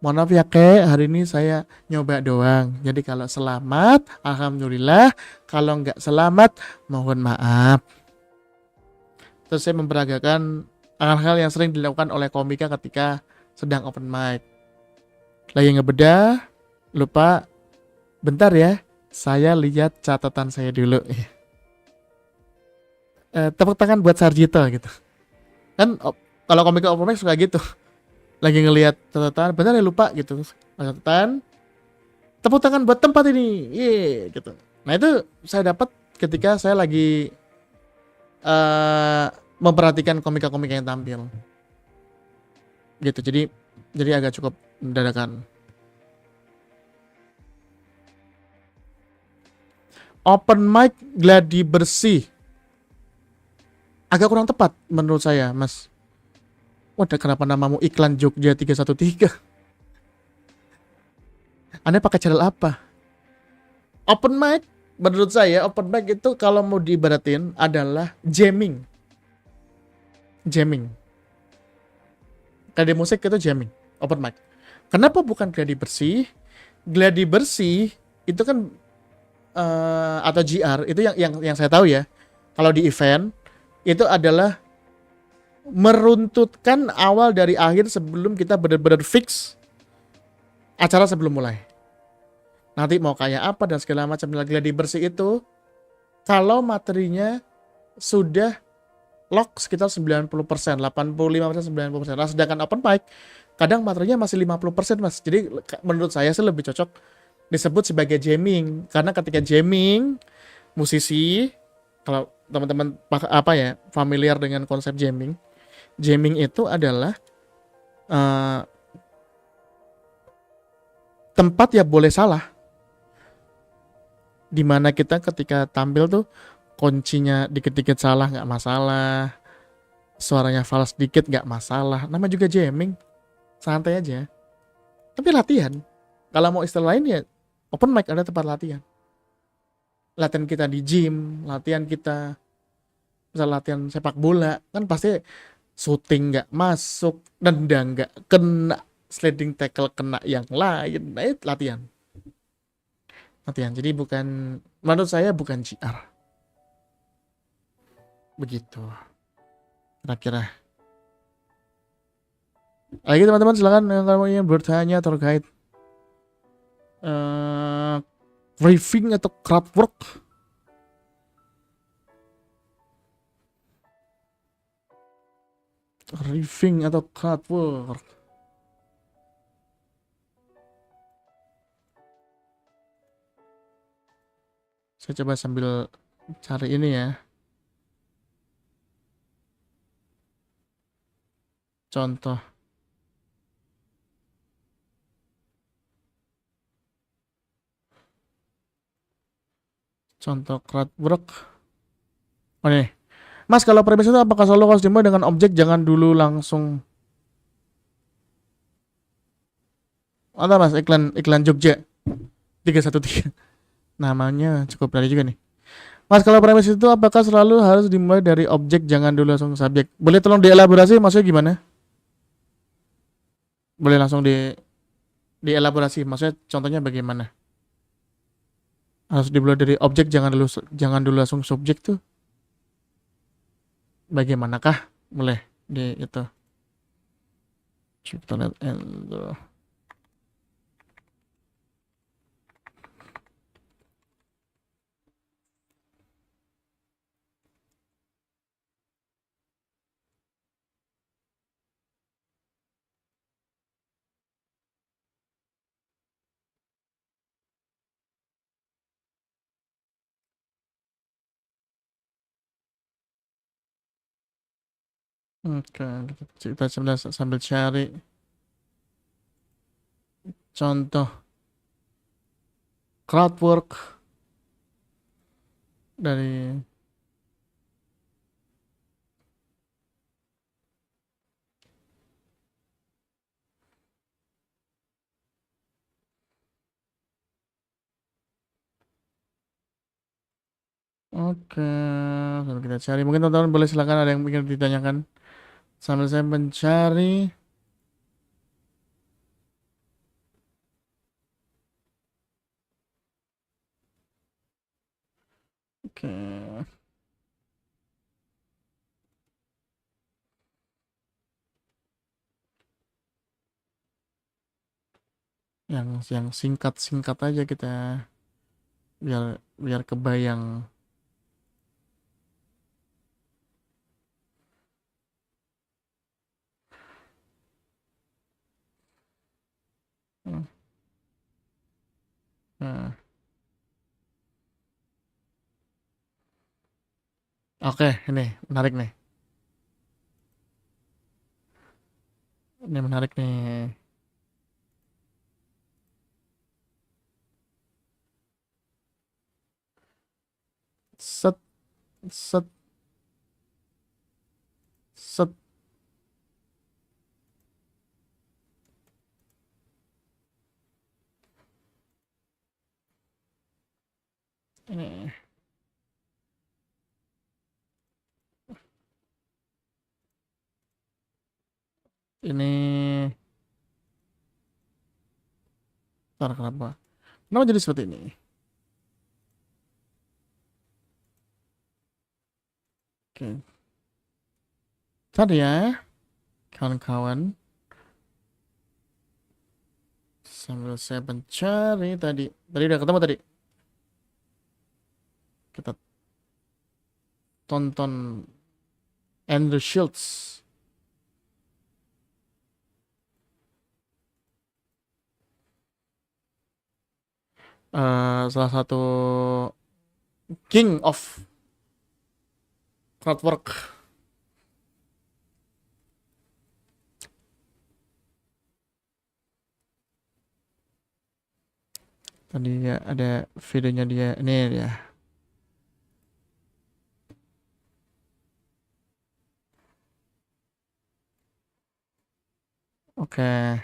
mohon maaf ya kek, hari ini saya nyoba doang, jadi kalau selamat alhamdulillah, kalau nggak selamat mohon maaf. Terus saya memperagakan hal-hal yang sering dilakukan oleh komika ketika sedang open mic. Lagi ngebedah, lupa, bentar ya, saya lihat catatan saya dulu. Tepuk tangan buat Sarjito gitu. Kan kalau komika open mic suka gitu. Lagi ngelihat catatan, bentar ya lupa gitu. Catatan, tepuk tangan buat tempat ini. Gitu. Nah itu saya dapat ketika saya lagi memperhatikan komika-komika yang tampil. Gitu. Jadi agak cukup mendadak. Open mic gladi bersih agak kurang tepat menurut saya, Mas. Waduh, kenapa namamu iklan Jogja 313? Anda pakai channel apa? Open mic, menurut saya open mic itu kalau mau diibaratin adalah jamming. Gladi musik itu jamming, open mic. Kenapa bukan gladi bersih? Gladi bersih itu kan atau GR itu yang saya tahu ya. Kalau di event itu adalah meruntutkan awal dari akhir sebelum kita benar-benar fix acara sebelum mulai. Nanti mau kayak apa dan segala macam. Gladi bersih itu kalau materinya sudah lock sekitar 90%, 85%, 90%. Nah, sedangkan open mic kadang materinya masih 50%, Mas. Jadi menurut saya sih lebih cocok disebut sebagai jamming, karena ketika jamming musisi, kalau teman-teman familiar dengan konsep jamming itu adalah tempat ya boleh salah, dimana kita ketika tampil tuh kuncinya dikit-dikit salah nggak masalah, suaranya fals dikit nggak masalah, nama juga jamming, santai aja. Tapi latihan Kalau mau istilah lain ya open mic, ada tempat latihan. Latihan kita di gym, latihan kita misal latihan sepak bola kan pasti shooting nggak masuk, nendang nggak kena, sliding tackle kena yang lain, nah itu latihan. Latihan. Jadi bukan, menurut saya bukan GR. Begitu. Kira-kira. Lagi teman-teman silakan yang kamu ingin bertanya terkait eh briefing atau crowd work. Briefing atau crowd work. Saya coba sambil cari ini ya. Contoh. Contoh crowd work. Oh nih. Mas, kalau premis itu apakah selalu harus dimulai dengan objek, jangan dulu langsung. Ada mas, iklan iklan Jogja 313. Namanya cukup berani juga nih. Mas, kalau premis itu apakah selalu harus dimulai dari objek, jangan dulu langsung subjek? Boleh tolong dielaborasi, maksudnya gimana? Boleh langsung dielaborasi, maksudnya contohnya bagaimana? Harus dimulai dari objek, jangan dulu langsung subjek tuh. Bagaimanakah? Boleh di itu. Kita lihat oke, kita sambil cari contoh crowd work dari. Oke, sambil kita cari. Mungkin teman-teman boleh silakan, ada yang ingin ditanyakan sambil saya mencari. Oke. Yang singkat-singkat aja kita, biar biar kebayang. Nah, oke, ini menarik nih. Ini menarik nih. Set, set, set. Ini, ini. Ntar kenapa? Kenapa jadi seperti ini? Oke. Tadi ya, kawan-kawan. Sambil saya mencari tadi. Tadi udah ketemu tadi. Kita tonton Andrew Schultz. Salah satu king of crowd work. Tadi ya ada videonya dia. Ini dia. Oke.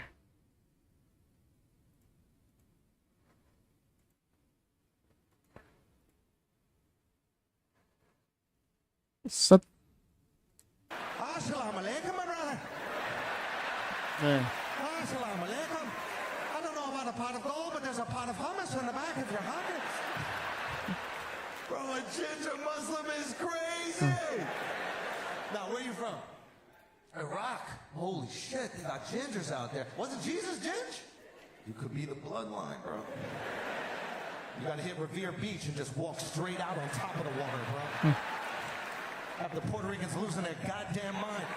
Set. Assalamualaikum, my brother. Nah. Assalamualaikum. I don't know about a pot of gold, but there's a pot of hummus in the back if you're hungry. Bro, a ginger Muslim is crazy. Now, where you from? Iraq. Holy shit, they got gingers out there. Wasn't Jesus ginger? You could be the bloodline, bro. You gotta hit Revere Beach and just walk straight out on top of the water, bro. Have the Puerto Ricans losing their goddamn mind.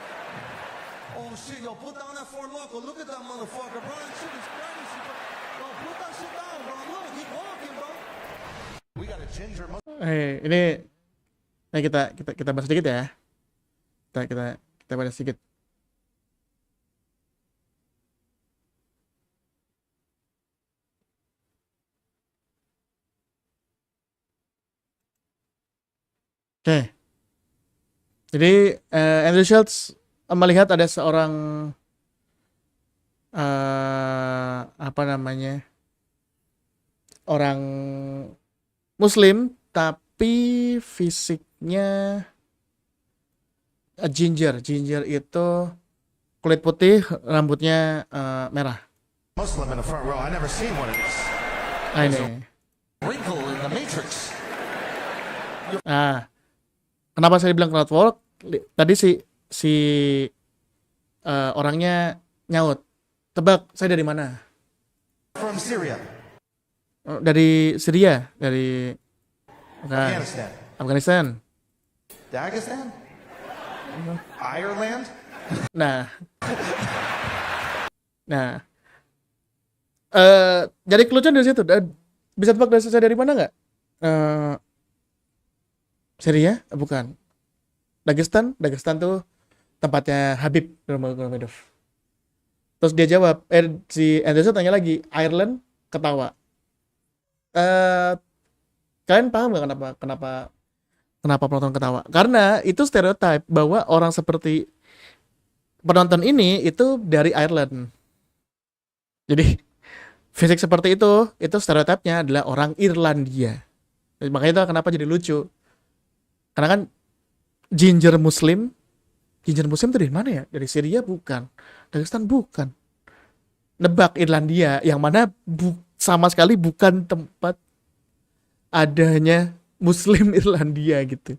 Oh shit, yo, put down that Fort Loco. Look at that motherfucker, bro. That shit is crazy, bro. Yo, put that shit down, bro. Look, keep walking, bro. We got a ginger Ini kita bahas sedikit ya. Kita bahas sedikit. Oke. Jadi Andrew Schultz melihat ada seorang apa namanya, orang Muslim tapi fisiknya ginger. Ginger itu kulit putih, rambutnya merah. Muslim in the front row. I never seen one of these. Nah, ini. Wrinkle in the Matrix. Nah, kenapa saya bilang crowdwork? Tadi si orangnya nyaut. Tebak, saya dari mana? From Syria. Dari Syria, dari bukan, Afghanistan. Afghanistan. Dagestan? Ireland? Nah, jadi kelucuan dari situ. Bisa tebak dari saya dari mana nggak? Syria? Bukan. Dagestan tuh tempatnya Habib Nurmagomedov. Terus dia jawab, si Anderson tanya lagi, Ireland, ketawa. Kalian paham nggak kenapa penonton ketawa? Karena itu stereotip bahwa orang seperti penonton ini itu dari Ireland. Jadi fisik seperti itu stereotipnya adalah orang Irlandia. Makanya itu kenapa jadi lucu. Karena kan ginger Muslim itu dari mana ya? Dari Syria bukan, Dagestan bukan. Nebak, Irlandia, yang mana sama sekali bukan tempat adanya Muslim Irlandia gitu.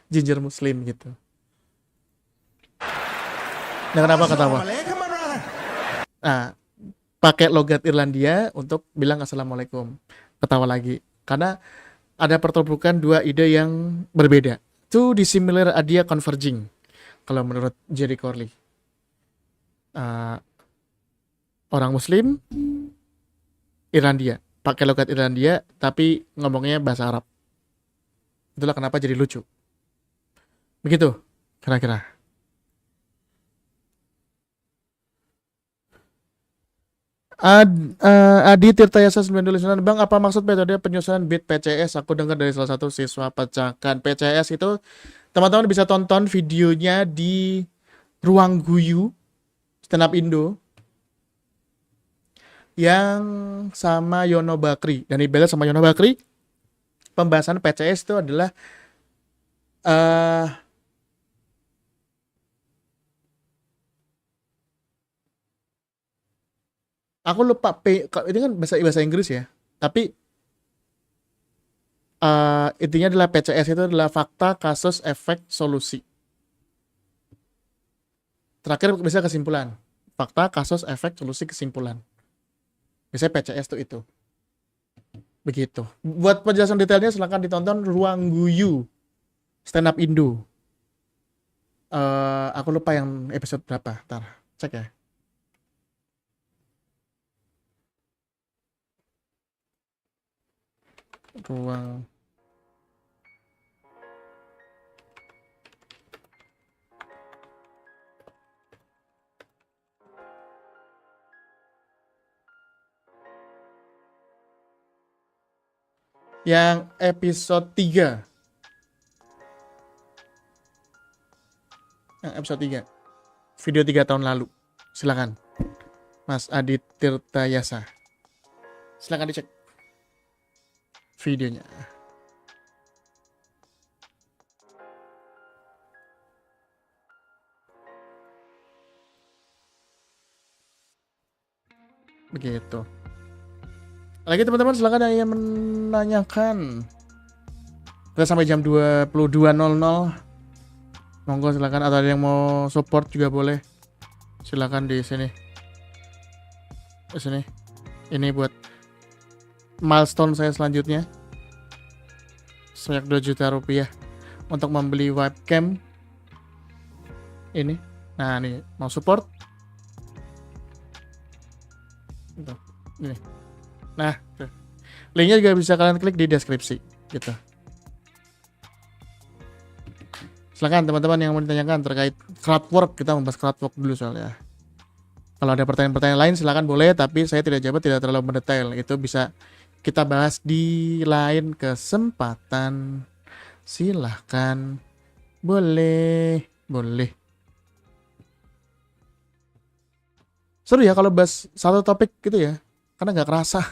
Ginger Muslim gitu. Nah, kenapa ketawa? Assalamualaikum, my brother. Nah, pakai logat Irlandia untuk bilang assalamualaikum. Ketawa lagi. Karena ada pertubukan dua ide yang berbeda. Two dissimilar idea converging. Kalau menurut Jerry Corley. Orang Muslim Irlandia. Pakai logat Irlandia, tapi ngomongnya bahasa Arab. Itulah kenapa jadi lucu. Begitu, kira-kira. Adi Tirtayasa 929, Bang, apa maksud metode penyusunan bit PCS? Aku dengar dari salah satu siswa pecahkan. PCS itu teman-teman bisa tonton videonya di Ruang Guyu Stand Up Indo yang sama Yono Bakri. Dan ibarat sama Yono Bakri, pembahasan PCS itu adalah aku lupa ini kan bahasa Inggris ya. Tapi intinya adalah PCS itu adalah fakta, kasus, efek, solusi. Terakhir bisa kesimpulan. Fakta, kasus, efek, solusi, kesimpulan. Biasanya PCS itu. Begitu. Buat penjelasan detailnya silahkan ditonton Ruang Guyu Stand Up Indo. Aku lupa yang episode berapa. Ntar cek ya. Ruang yang episode 3. Yang episode 3. Video 3 tahun lalu. Silakan. Mas Adi Tirtayasa. Silakan dicek videonya. Begitu. Lagi teman-teman silakan yang ingin menanyakan. Kita sampai jam 22.00. Monggo silakan, atau ada yang mau support juga boleh. Silakan di sini. Di sini. Ini buat milestone saya selanjutnya. Sebanyak 2 juta rupiah untuk membeli webcam ini. Nah, nih mau support. Tuh, ini. Nah, tuh. Linknya juga bisa kalian klik di deskripsi gitu. Silakan teman-teman yang mau ditanyakan terkait crowdwork, kita membahas crowdwork dulu soalnya. Kalau ada pertanyaan-pertanyaan lain silakan boleh, tapi saya tidak terlalu mendetail. Itu bisa kita bahas di lain kesempatan. Silahkan. Boleh. Seru ya kalau bahas satu topik gitu ya. Karena nggak kerasa.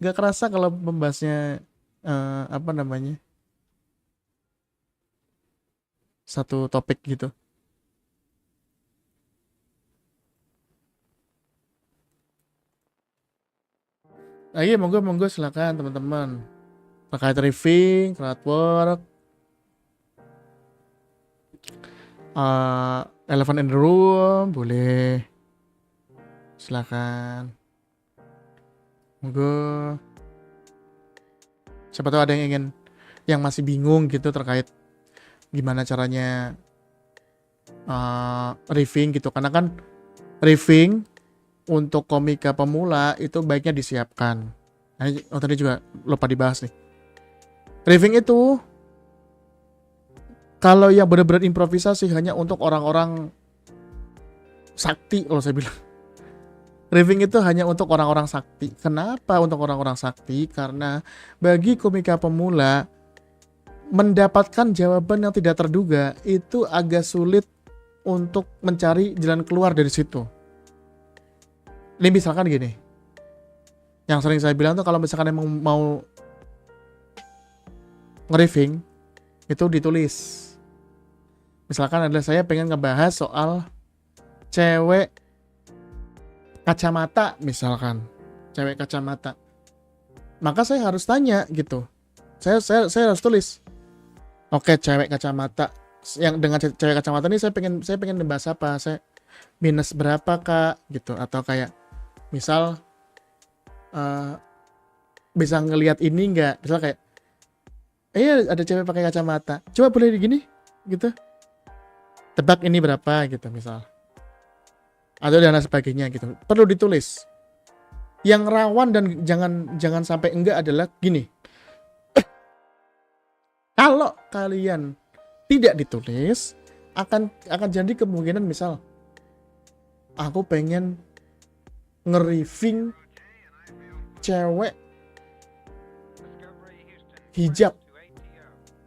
Nggak kerasa kalau membahasnya apa namanya, satu topik gitu. Iya, monggo silakan teman-teman. Terkait riffing, crowdwork, elephant in the room, boleh. Silakan. Monggo. Siapa tahu ada yang masih bingung gitu terkait gimana caranya riffing gitu. Karena kan riffing untuk komika pemula itu baiknya disiapkan. Nah, tadi juga lupa dibahas nih. Riffing itu kalau yang benar-benar improvisasi hanya untuk orang-orang sakti, kalau saya bilang. Riffing itu hanya untuk orang-orang sakti. Kenapa untuk orang-orang sakti? Karena bagi komika pemula mendapatkan jawaban yang tidak terduga itu agak sulit untuk mencari jalan keluar dari situ. Ini misalkan gini, yang sering saya bilang tuh kalau misalkan emang mau nge-riffing itu ditulis. Misalkan adalah saya pengen ngebahas soal cewek kacamata misalkan, cewek kacamata, maka saya harus tanya gitu. Saya harus tulis. Oke, cewek kacamata, yang dengan cewek kacamata ini saya pengen ngebahas apa? Saya minus berapa kak gitu, atau kayak misal bisa ngelihat ini nggak, misal kayak ada cewek pakai kacamata, coba boleh gini gitu, tebak ini berapa gitu misal, atau dan sebagainya gitu. Perlu ditulis. Yang rawan dan jangan sampai enggak adalah gini. Kalau kalian tidak ditulis, akan jadi kemungkinan misal aku pengen nge-riffing cewek hijab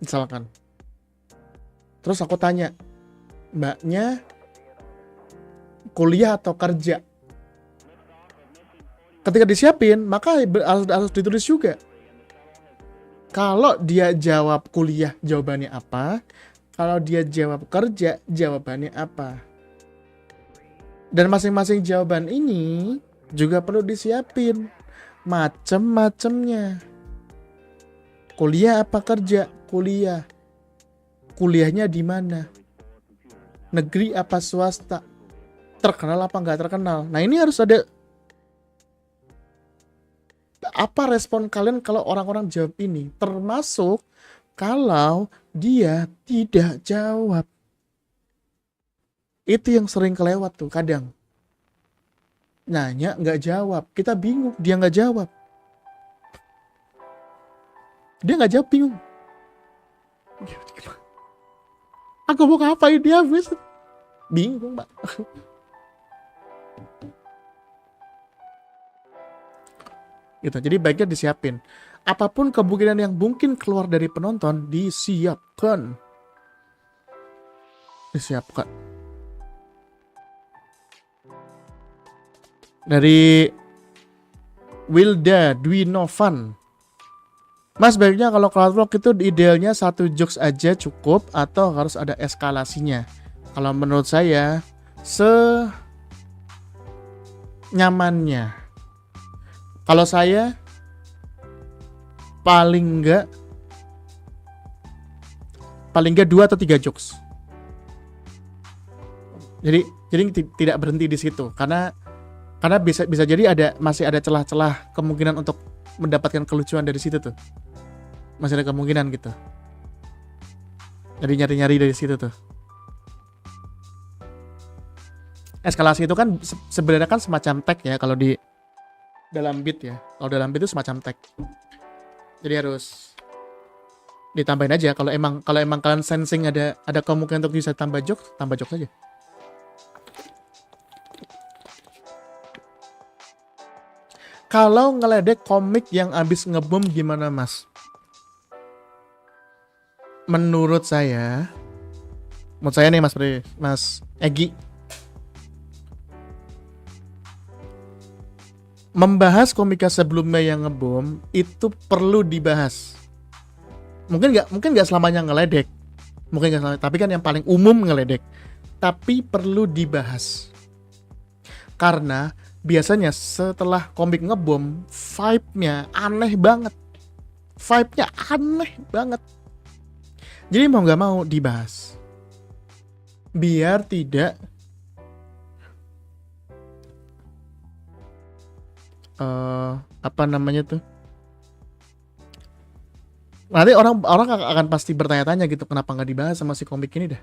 misalkan. Terus aku tanya, mbaknya kuliah atau kerja? Ketika disiapin, maka harus ditulis juga. Kalau dia jawab kuliah, jawabannya apa? Kalau dia jawab kerja, jawabannya apa? Dan masing-masing jawaban ini juga perlu disiapin macem-macemnya. Kuliah apa kerja? Kuliah. Kuliahnya di mana? Negeri apa swasta? Terkenal apa nggak terkenal? Nah, ini harus ada. Apa respon kalian kalau orang-orang jawab ini? Termasuk kalau dia tidak jawab. Itu yang sering kelewat tuh kadang. Nanya nggak jawab. Kita bingung, dia nggak jawab. Dia nggak jawab, bingung. Aku mau ngapain dia, bingung, Pak. Gitu. Jadi baiknya disiapin. Apapun kemungkinan yang mungkin keluar dari penonton, disiapkan. Dari Wilda Dwi Novan. Mas, baiknya kalau crowdwork itu idealnya satu jokes aja cukup atau harus ada eskalasinya? Kalau menurut saya nyamannya. Kalau saya paling enggak 2 atau 3 jokes. Jadi tidak berhenti di situ karena bisa jadi masih ada celah-celah kemungkinan untuk mendapatkan kelucuan dari situ tuh. Masih ada kemungkinan gitu. Jadi nyari-nyari dari situ tuh. Eskalasi itu kan sebenarnya kan semacam tag ya kalau di dalam beat ya. Kalau dalam beat itu semacam tag. Jadi harus ditambahin aja kalau emang kalian sensing ada kemungkinan untuk bisa tambah jokes aja. Kalau ngeledek komik yang abis ngebom gimana mas? Menurut saya nih Mas Egi, membahas komika sebelumnya yang ngebom itu perlu dibahas. Mungkin nggak selamanya ngeledek, tapi kan yang paling umum ngeledek. Tapi perlu dibahas karena biasanya setelah komik ngebom, vibe-nya aneh banget. Jadi mau nggak mau dibahas. Biar tidak apa namanya tuh? Nanti orang akan pasti bertanya-tanya gitu, kenapa nggak dibahas sama si komik ini dah?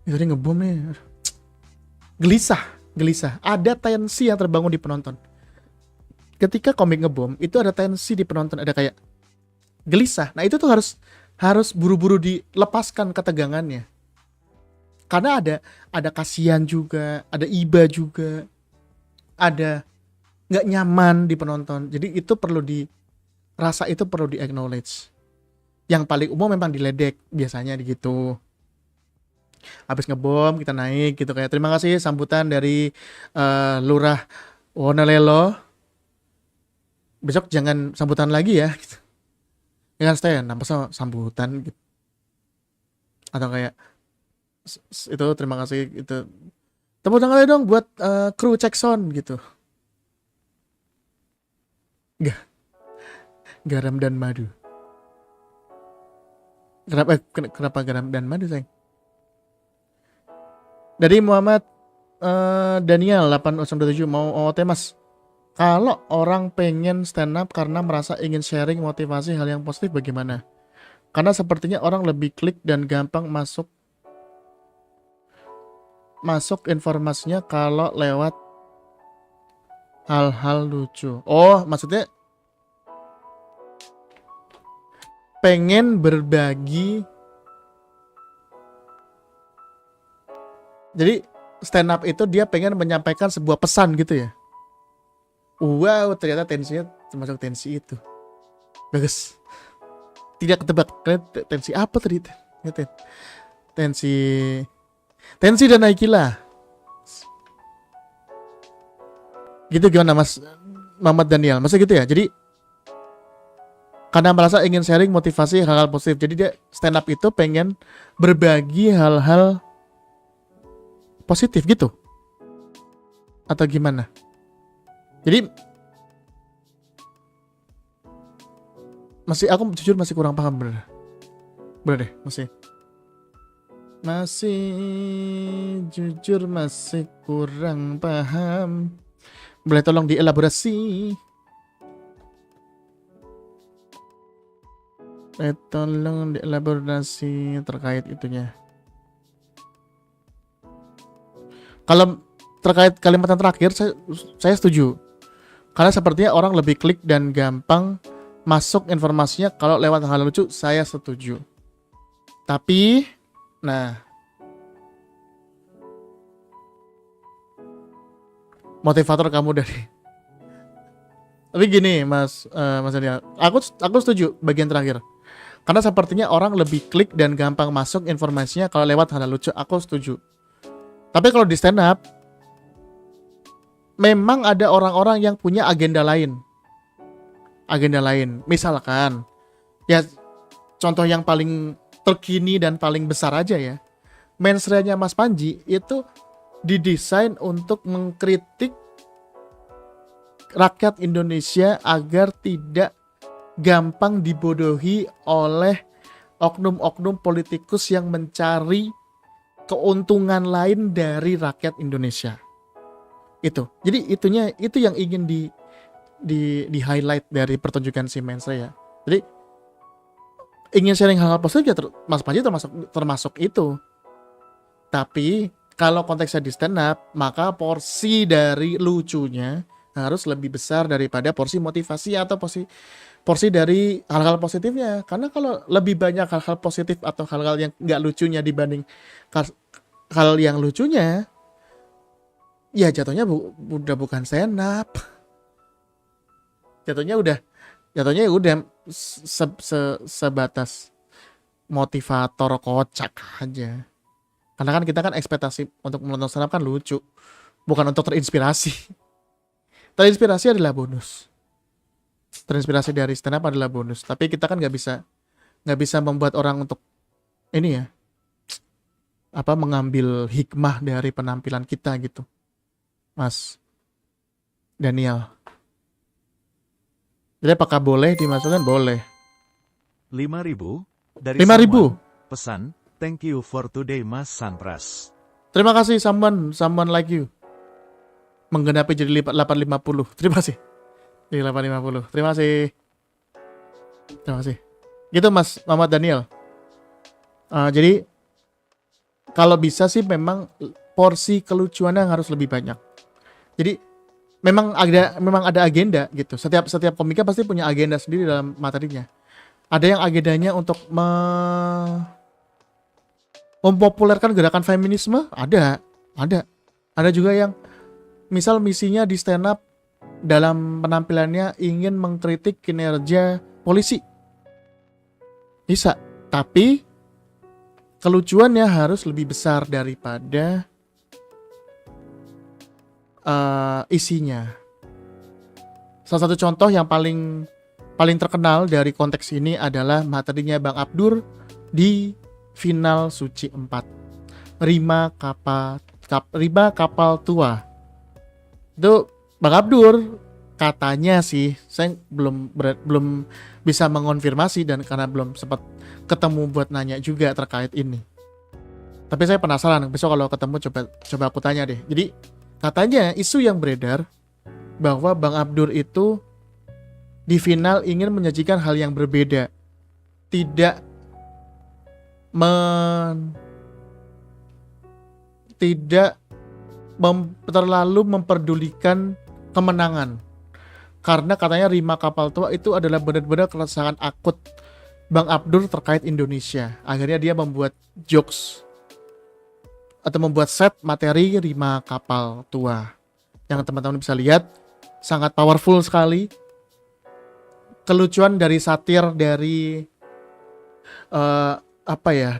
Ini tadi ngebom nih. Gelisah. Ada tensi yang terbangun di penonton. Ketika komik ngebom, itu ada tensi di penonton, ada kayak gelisah. Nah, itu tuh harus buru-buru dilepaskan ketegangannya. Karena ada kasihan juga, ada iba juga. Ada nggak nyaman di penonton. Jadi itu perlu di acknowledge. Yang paling umum memang diledek biasanya gitu. Habis ngebom kita naik gitu kayak terima kasih sambutan dari Lurah Wonolelo. Besok jangan sambutan lagi ya gitu. Jangan stand, nampak sambutan gitu. Atau kayak itu terima kasih itu. Tepuk tangan aja dong buat kru cek sound gitu. Garam dan madu. Kenapa garam dan madu sayang? Dari Muhammad Daniel 827 mau OOT mas. Kalau orang pengen stand up karena merasa ingin sharing motivasi hal yang positif bagaimana? Karena sepertinya orang lebih klik dan gampang masuk informasinya kalau lewat hal-hal lucu. Oh, maksudnya pengen berbagi. Jadi stand up itu dia pengen menyampaikan sebuah pesan gitu ya. Wow, ternyata tensinya termasuk tensi itu. Bagus. Tidak ketebak. Tensi apa tadi? Tensi dan Naikila. Gitu gimana Mas Muhammad Daniel? Maksudnya gitu ya? Jadi karena merasa ingin sharing motivasi hal-hal positif. Jadi dia stand up itu pengen berbagi hal-hal positif gitu. Atau gimana? Jadi aku jujur masih kurang paham bener deh, jujur masih kurang paham. Boleh tolong dielaborasi? Tolong dielaborasi terkait itunya. Kalau terkait kalimat yang terakhir, saya setuju. Karena sepertinya orang lebih klik dan gampang masuk informasinya kalau lewat hal lucu, saya setuju. Tapi, motivator kamu dari. Tapi gini, Mas Daniel, aku setuju bagian terakhir. Karena sepertinya orang lebih klik dan gampang masuk informasinya kalau lewat hal lucu, aku setuju. Tapi kalau di stand up, memang ada orang-orang yang punya agenda lain. Misalkan, ya contoh yang paling terkini dan paling besar aja ya. Mensreanya Mas Panji itu didesain untuk mengkritik rakyat Indonesia agar tidak gampang dibodohi oleh oknum-oknum politikus yang mencari keuntungan lain dari rakyat Indonesia. Itu. Jadi itu yang ingin di highlight dari pertunjukan si Mensa ya. Jadi ingin sharing hal-hal positif ya Mas Panji termasuk itu. Tapi kalau konteksnya di stand up, maka porsi dari lucunya harus lebih besar daripada porsi motivasi atau porsi dari hal-hal positifnya. Karena kalau lebih banyak hal-hal positif atau hal-hal yang nggak lucunya dibanding hal yang lucunya, ya jatuhnya udah bukan stand up. Jatuhnya udah sebatas motivator kocak aja. Karena kan kita kan ekspektasi untuk menonton stand up kan lucu, bukan untuk terinspirasi. Terinspirasi adalah bonus. Terinspirasi dari stand up adalah bonus. Tapi kita kan nggak bisa membuat orang untuk ini ya, mengambil hikmah dari penampilan kita gitu, Mas Daniel. Jadi apakah boleh dimasukkan? Boleh. 5.000 dari 5.000. someone. Pesan, thank you for today Mas Sanpras. Terima kasih someone like you. Menggenapi jadi 850. Terima kasih. Jadi 850. Terima kasih. Gitu Mas Muhammad Daniel. Jadi kalau bisa sih memang porsi kelucuannya harus lebih banyak. Jadi memang ada agenda gitu. Setiap komika pasti punya agenda sendiri dalam materinya. Ada yang agendanya untuk mempopulerkan gerakan feminisme, ada juga yang misal misinya di stand up dalam penampilannya ingin mengkritik kinerja polisi, bisa. Tapi kelucuannya harus lebih besar daripada isinya. Salah satu contoh yang paling terkenal dari konteks ini adalah materinya Bang Abdur di final Suci 4. Rima kapal tua. Itu Bang Abdur katanya sih, saya belum bisa mengonfirmasi dan karena belum sempat ketemu buat nanya juga terkait ini. Tapi saya penasaran, besok kalau ketemu coba aku tanya deh. Jadi katanya isu yang beredar bahwa Bang Abdur itu di final ingin menyajikan hal yang berbeda. Tidak terlalu memperdulikan kemenangan. Karena katanya Rima Kapal Tua itu adalah benar-benar keresahan akut Bang Abdur terkait Indonesia. Akhirnya dia membuat jokes atau membuat set materi Rima Kapal Tua yang teman-teman bisa lihat, sangat powerful sekali. Kelucuan dari satir, dari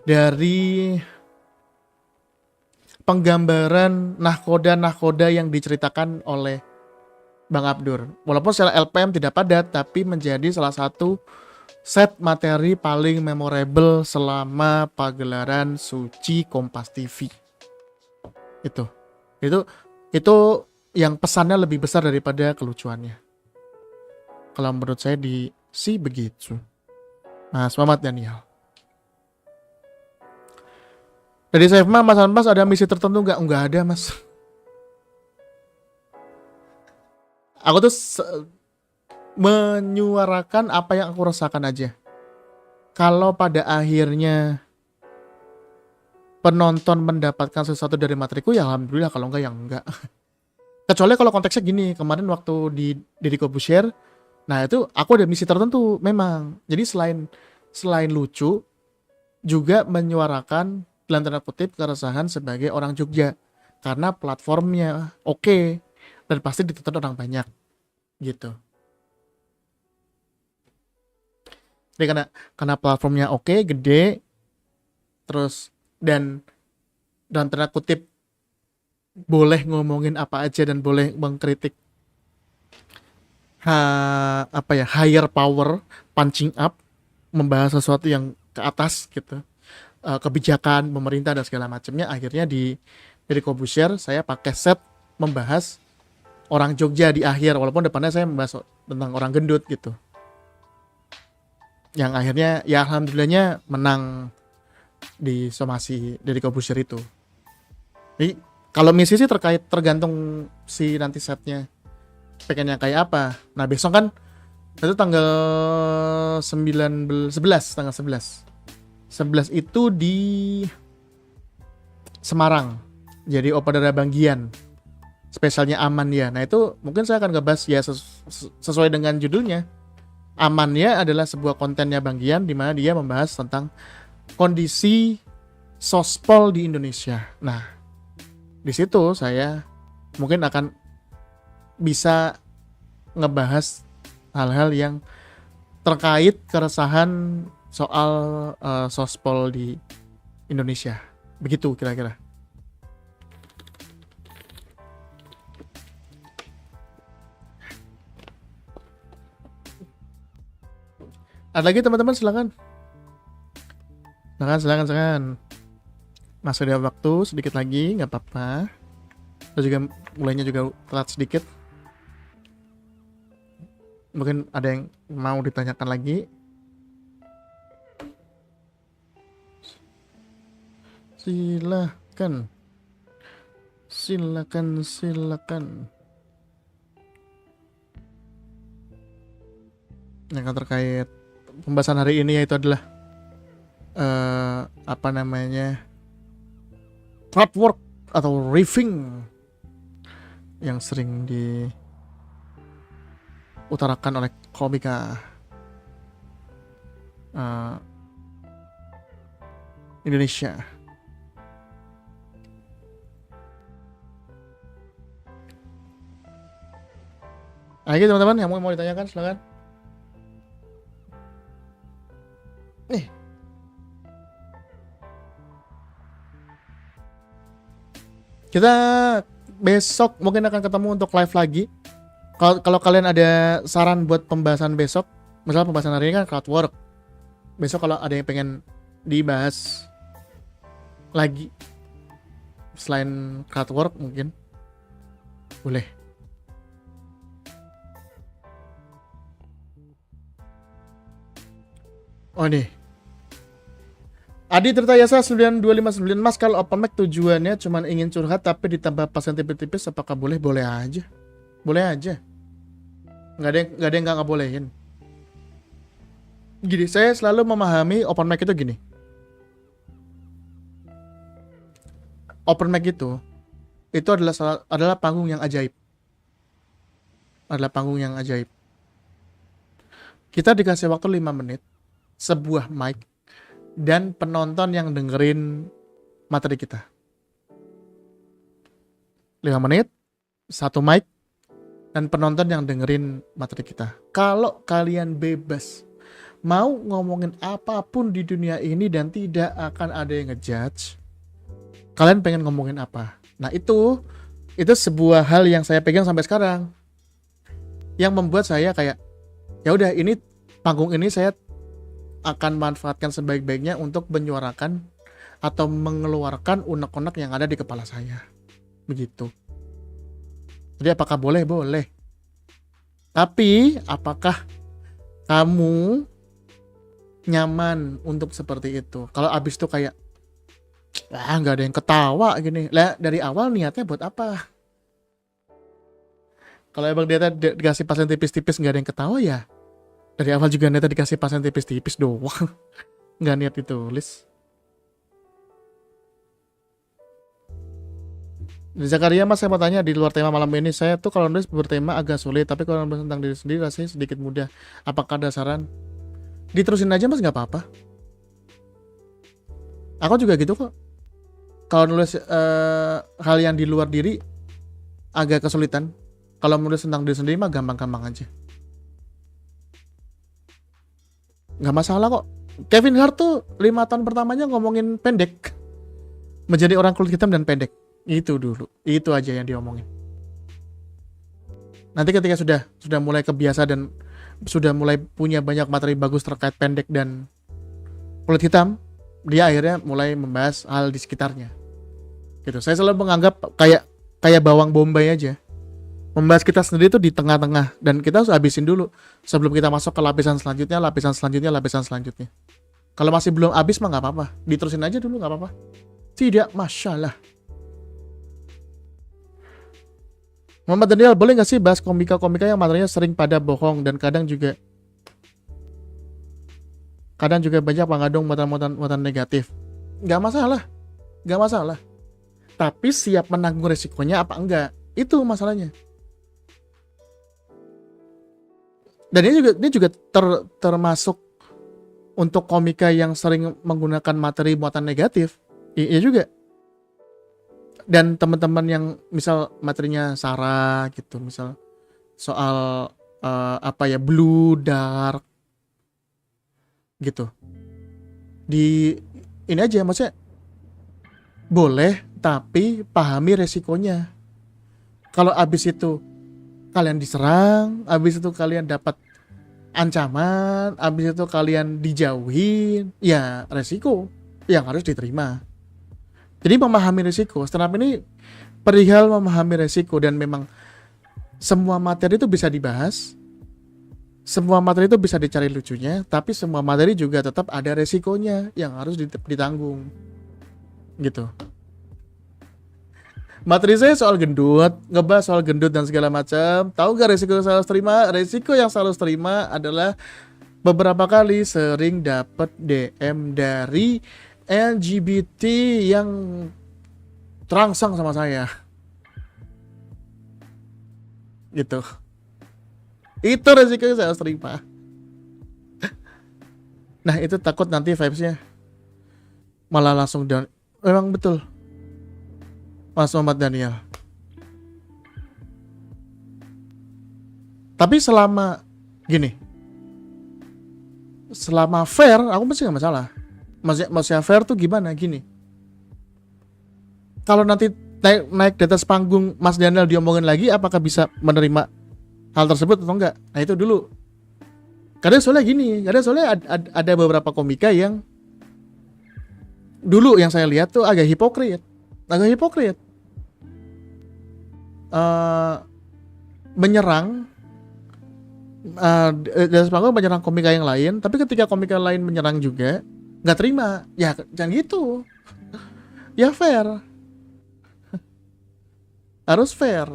dari penggambaran nahkoda yang diceritakan oleh Bang Abdur. Walaupun secara LPM tidak padat, tapi menjadi salah satu set materi paling memorable selama pagelaran Suci Kompas TV. Itu yang pesannya lebih besar daripada kelucuannya. Kalau menurut saya begitu. Mas Muhammad Daniel. Dari Sefma, Mas Anpas ada misi tertentu nggak? Nggak ada, Mas. Aku tuh menyuarakan apa yang aku rasakan aja. Kalau pada akhirnya penonton mendapatkan sesuatu dari materiku, ya alhamdulillah. Kalau enggak, ya enggak. Kecuali kalau konteksnya gini, kemarin waktu di Deddy Corbuzier, nah itu aku ada misi tertentu memang. Jadi selain lucu, juga menyuarakan dalam tanda kutip keresahan sebagai orang Jogja. Karena platformnya oke, dan pasti ditonton orang banyak. Gitu. Jadi karena platformnya oke, gede, terus dan dalam tanda kutip boleh ngomongin apa aja dan boleh mengkritik higher power, punching up, membahas sesuatu yang ke atas gitu, kebijakan pemerintah dan segala macamnya. Akhirnya dari Corbuzier saya pakai set membahas orang Jogja di akhir, walaupun depannya saya membahas tentang orang gendut gitu. Yang akhirnya ya alhamdulillahnya menang di somasi dari Corbuzier itu. Jadi kalau misi sih tergantung si nanti setnya pengennya kayak apa. Nah besok kan itu tanggal 11 itu di Semarang. Jadi Opa Dara Banggian. Spesialnya Aman ya. Nah itu mungkin saya akan ngebahas ya sesuai dengan judulnya. Aman ya adalah sebuah kontennya Banggian di mana dia membahas tentang kondisi sospol di Indonesia. Nah, di situ saya mungkin akan bisa ngebahas hal-hal yang terkait keresahan soal sospol di Indonesia. Begitu kira-kira. Ada lagi teman-teman, silakan. Silakan. Masih ada waktu sedikit lagi, nggak apa-apa. Terus juga mulainya juga telat sedikit. Mungkin ada yang mau ditanyakan lagi. Silakan. Yang terkait pembahasan hari ini yaitu adalah crowdwork atau riffing yang sering diutarakan oleh komika Indonesia. Lagi teman-teman yang mau ditanyakan silakan. Kita besok mungkin akan ketemu untuk live lagi. Kalau kalian ada saran buat pembahasan besok, misalnya pembahasan hari ini kan crowdwork. Besok kalau ada yang pengen dibahas lagi selain crowdwork mungkin boleh. Oh nih, Adi Tirtayasa 9259, Mas kalau open mic tujuannya cuma ingin curhat tapi ditambah pasien tipis-tipis apakah boleh? Boleh aja. Nggak ada yang nggak bolehin. Gini, saya selalu memahami open mic itu gini. Open mic itu adalah panggung yang ajaib. Kita dikasih waktu 5 menit, sebuah mic, dan penonton yang dengerin materi kita. 5 menit, 1 mic, dan penonton yang dengerin materi kita. Kalau kalian bebas mau ngomongin apapun di dunia ini dan tidak akan ada yang ngejudge, kalian pengen ngomongin apa? Nah itu sebuah hal yang saya pegang sampai sekarang, yang membuat saya kayak ya udah, ini panggung ini saya akan manfaatkan sebaik-baiknya untuk menyuarakan atau mengeluarkan unek-unek yang ada di kepala saya. Begitu. Jadi apakah boleh? Boleh. Tapi apakah kamu nyaman untuk seperti itu? Kalau abis itu kayak nggak ada yang ketawa gini. Lah dari awal niatnya buat apa? Kalau emang dia dikasih pasien tipis-tipis nggak ada yang ketawa ya dari awal juga niatnya dikasih pasien tipis-tipis doang. Nggak niat ditulis. Di Zakaria, Mas saya mau tanya, di luar tema malam ini saya tuh kalau nulis bertema agak sulit, tapi kalau nulis tentang diri sendiri rasanya sedikit mudah. Apakah ada saran? Diterusin aja Mas, nggak apa-apa. Aku juga gitu kok. Kalau nulis hal yang di luar diri agak kesulitan. Kalau nulis tentang diri sendiri mah gampang-gampang aja. Nggak masalah kok. Kevin Hart tuh 5 tahun pertamanya ngomongin pendek, menjadi orang kulit hitam dan pendek. Itu dulu, itu aja yang diomongin. Nanti ketika sudah mulai kebiasa dan sudah mulai punya banyak materi bagus terkait pendek dan kulit hitam, dia akhirnya mulai membahas hal di sekitarnya. Gitu. Saya selalu menganggap kayak bawang bombay aja. Membahas kita sendiri itu di tengah-tengah, dan kita harus habisin dulu sebelum kita masuk ke lapisan selanjutnya, lapisan selanjutnya, lapisan selanjutnya. Kalau masih belum habis mah nggak apa-apa, diterusin aja dulu nggak apa-apa. Tidak masalah. Muhammad Daniel, boleh nggak sih bahas komika-komika yang materinya sering pada bohong dan kadang juga banyak mengandung muatan-muatan negatif? Nggak masalah, nggak masalah. Tapi siap menanggung resikonya apa enggak? Itu masalahnya. Dan ini juga termasuk untuk komika yang sering menggunakan materi muatan negatif. Iya juga. Dan teman-teman yang misal materinya sara gitu, misal soal blue dark gitu, di ini aja, maksudnya boleh tapi pahami resikonya. Kalau abis itu kalian diserang, abis itu kalian dapat ancaman, abis itu kalian dijauhin, ya resiko yang harus diterima. Jadi memahami risiko, stand up ini perihal memahami risiko, dan memang semua materi itu bisa dibahas, semua materi itu bisa dicari lucunya, tapi semua materi juga tetap ada resikonya yang harus ditanggung, gitu. Materi saya soal gendut, ngebahas soal gendut dan segala macam. Tahu gak resiko yang saya harus terima? Resiko yang saya harus terima adalah beberapa kali sering dapat DM dari LGBT yang terangsang sama saya, gitu. Itu resiko yang saya harus terima. Nah itu takut nanti vibesnya malah langsung down. Memang betul, Mas Muhammad Daniel. Tapi selama fair, aku masih nggak masalah. Maksudnya fair tuh gimana? Gini, kalau nanti naik di atas panggung Mas Daniel diomongin lagi, apakah bisa menerima hal tersebut atau enggak? Nah itu dulu. Kadang soalnya ada beberapa komika yang dulu yang saya lihat tuh agak hipokrit. Menyerang di atas panggung, menyerang komika yang lain, tapi ketika komika lain menyerang juga nggak terima. Ya jangan gitu. Ya fair. Harus fair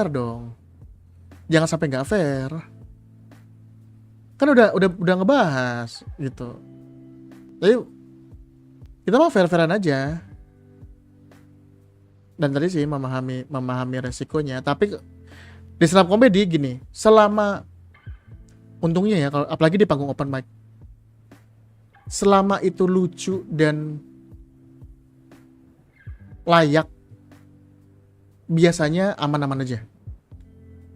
dong. Jangan sampai nggak fair. Kan udah ngebahas gitu. Jadi kita mah fair-fairan aja. Dan tadi sih memahami resikonya. Tapi di stand up comedy gini, selama untungnya ya, kalau apalagi di panggung open mic, selama itu lucu dan layak, biasanya aman-aman aja.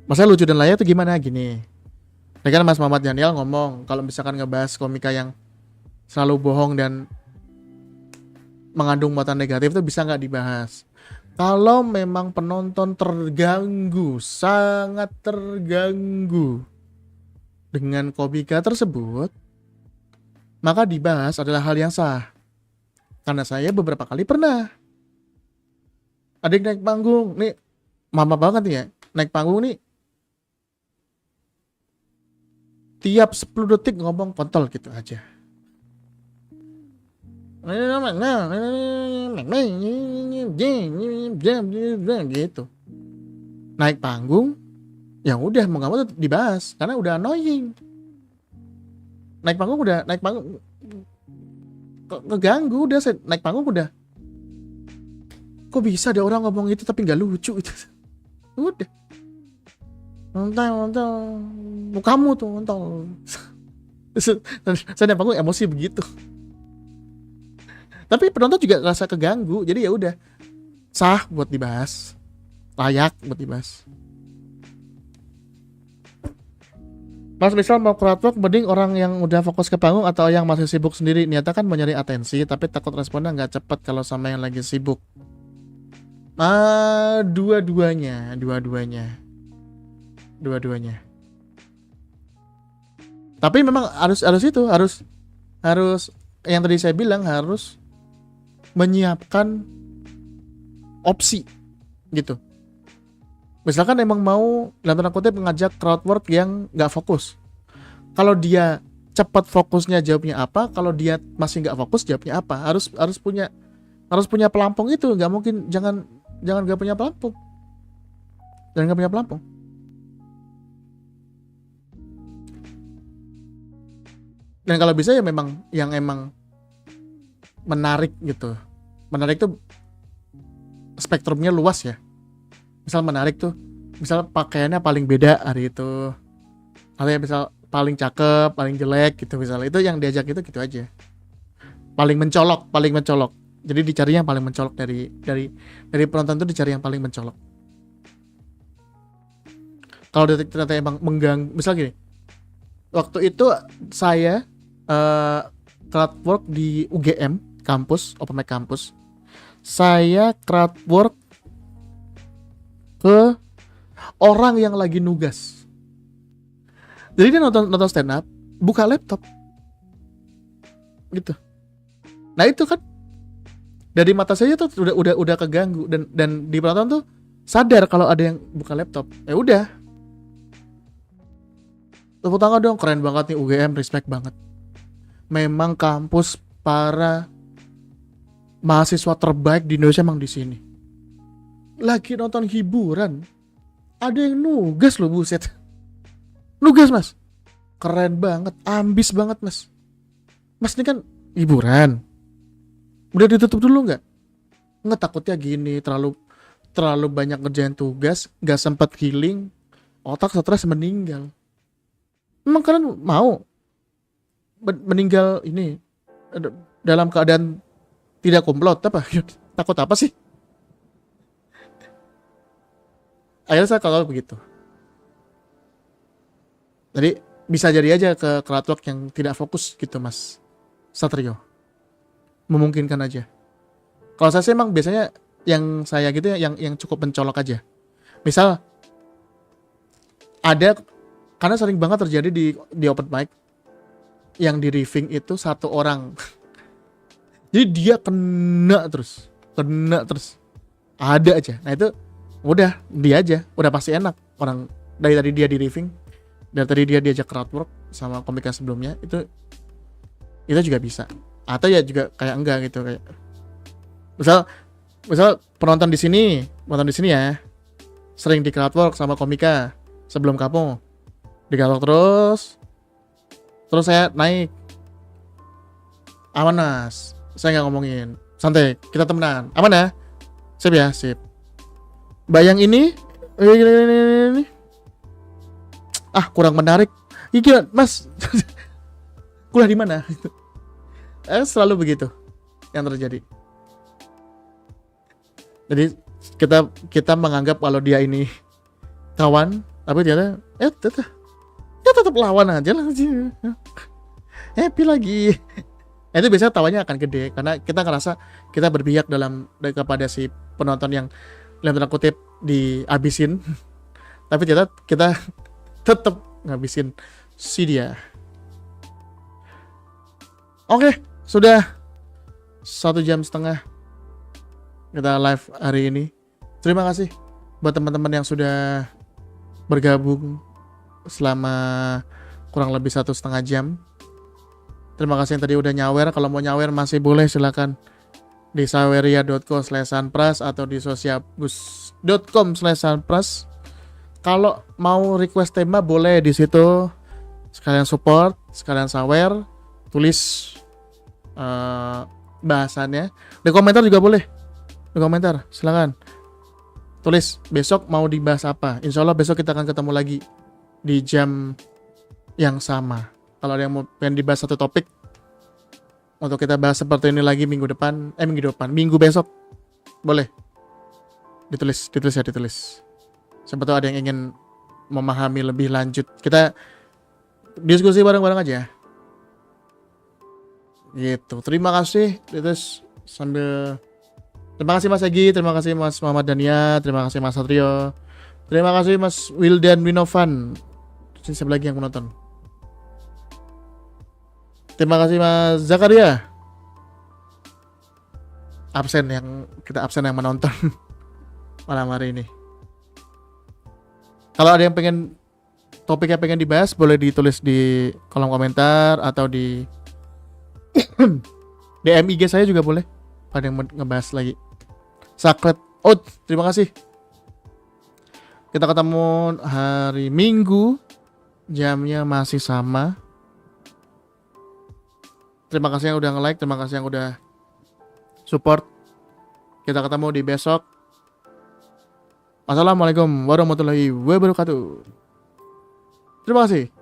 Masalah lucu dan layak itu gimana? Gini, tadi kan Mas Muhammad Daniel ngomong kalau misalkan ngebahas komika yang selalu bohong dan mengandung muatan negatif itu bisa nggak dibahas. Kalau memang penonton terganggu, sangat terganggu dengan komika tersebut, maka dibahas adalah hal yang sah. Karena saya beberapa kali pernah ada yang naik panggung, nih mama banget nih ya, naik panggung nih tiap 10 detik ngomong kontol gitu aja. Gitu. Naik panggung, yang udah mau nggak mau dibahas karena udah annoying. Naik panggung keganggu, udah naik panggung udah. Kok bisa ada orang ngomong itu tapi nggak lucu itu? Udah. Nonton, kamu tuh nonton. Saya naik panggung emosi begitu. Tapi penonton juga rasa keganggu, jadi ya udah sah buat dibahas, layak buat dibahas. Mas misal mau crowdwork, mending orang yang udah fokus ke panggung atau yang masih sibuk sendiri? Niatnya kan mau nyari atensi, tapi takut responnya nggak cepet kalau sama yang lagi sibuk. Dua-duanya. Tapi memang harus yang tadi saya bilang, harus menyiapkan opsi gitu. Misalkan emang mau dalam tanda kutip mengajak crowd work yang nggak fokus. Kalau dia cepat fokusnya jawabnya apa, kalau dia masih nggak fokus jawabnya apa. Harus punya pelampung itu, nggak mungkin jangan nggak punya pelampung. Jangan nggak punya pelampung. Dan kalau bisa ya memang yang emang menarik gitu. Menarik tuh spektrumnya luas ya. Misal menarik tuh, misal pakaiannya paling beda hari itu. Atau ya misal paling cakep, paling jelek gitu misalnya. Itu yang diajak itu gitu aja. Paling mencolok. Jadi dicari yang paling mencolok dari penonton tuh dicari yang paling mencolok. Kalau ternyata emang mengganggu, misal gini. Waktu itu saya crowd work di UGM kampus, Open Mic kampus. Saya crowd work ke orang yang lagi nugas. Jadi dia nonton stand up, buka laptop. Gitu. Nah, itu kan dari mata saya tuh udah keganggu dan di penonton tuh sadar kalau ada yang buka laptop. Ya udah. Tepuk tangan dong, keren banget nih UGM, respect banget. Memang kampus para mahasiswa terbaik di Indonesia emang di sini. Lagi nonton hiburan, ada yang nugas loh, buset. Nugas mas, keren banget, ambis banget mas. Mas ini kan hiburan, udah ditutup dulu nggak? Nggak, takutnya gini, terlalu banyak ngerjain tugas, nggak sempat healing, otak stres meninggal. Emang kalian mau meninggal ini dalam keadaan tidak komplot apa? Takut apa sih? Akhirnya saya kalau begitu. Jadi bisa jadi aja ke crowd work yang tidak fokus gitu mas Satrio. Memungkinkan aja. Kalau saya sih emang biasanya yang saya gitu yang cukup mencolok aja. Misal ada, karena sering banget terjadi di open mic yang di riffing itu satu orang. Jadi dia kena terus. Ada aja. Nah itu udah dia aja, udah pasti enak. Orang dari tadi dia di riffing, dari tadi dia diajak crowd work sama komika sebelumnya, itu juga bisa. Atau ya juga kayak enggak gitu, kayak misal penonton di sini ya sering di crowd work sama komika sebelum kamu di crowd work terus saya naik, aman mas, saya nggak ngomongin, santai, kita temenan, aman ya, sip ya, sip. Bayang ini kurang menarik, iya mas. Kuliah di mana? Selalu begitu yang terjadi. Jadi kita menganggap kalau dia ini kawan, tapi ternyata tetap lawan aja lah. Happy lagi. Itu biasanya tawanya akan gede karena kita ngerasa kita berpihak kepada si penonton yang dalam tanda kutip dihabisin. Tapi ternyata kita tetap ngabisin si dia. Oke, sudah 1,5 jam kita live hari ini. Terima kasih buat teman-teman yang sudah bergabung selama kurang lebih 1,5 jam. Terima kasih yang tadi udah nyawer. Kalau mau nyawer masih boleh, silakan di saweria.co/sanpras atau di sosiabus.com/sanpras. Kalau mau request tema boleh di situ. Sekalian support, sekalian sawer, tulis bahasannya. Di komentar juga boleh. Di komentar, silakan. Tulis besok mau dibahas apa. Insya Allah besok kita akan ketemu lagi di jam yang sama. Kalau ada yang mau pengen dibahas satu topik untuk kita bahas seperti ini lagi minggu besok, boleh ditulis ya, ditulis. Siapa tahu ada yang ingin memahami lebih lanjut, kita diskusi bareng-bareng aja gitu. Terima kasih. Terima kasih Mas Egi, terima kasih Mas Muhammad Dania, terima kasih Mas Satrio, terima kasih Mas Wildan Winovan. Siapa lagi yang menonton? Terima kasih Mas Zakaria. Absen yang menonton malam hari ini. Kalau ada yang pengen topiknya pengen dibahas, boleh ditulis di kolom komentar atau di DM IG saya juga boleh. Ada yang mau ngebahas lagi. Sacred Oath, terima kasih. Kita ketemu hari Minggu, jamnya masih sama. Terima kasih yang udah nge-like, terima kasih yang udah support. Kita ketemu di besok. Assalamualaikum warahmatullahi wabarakatuh. Terima kasih.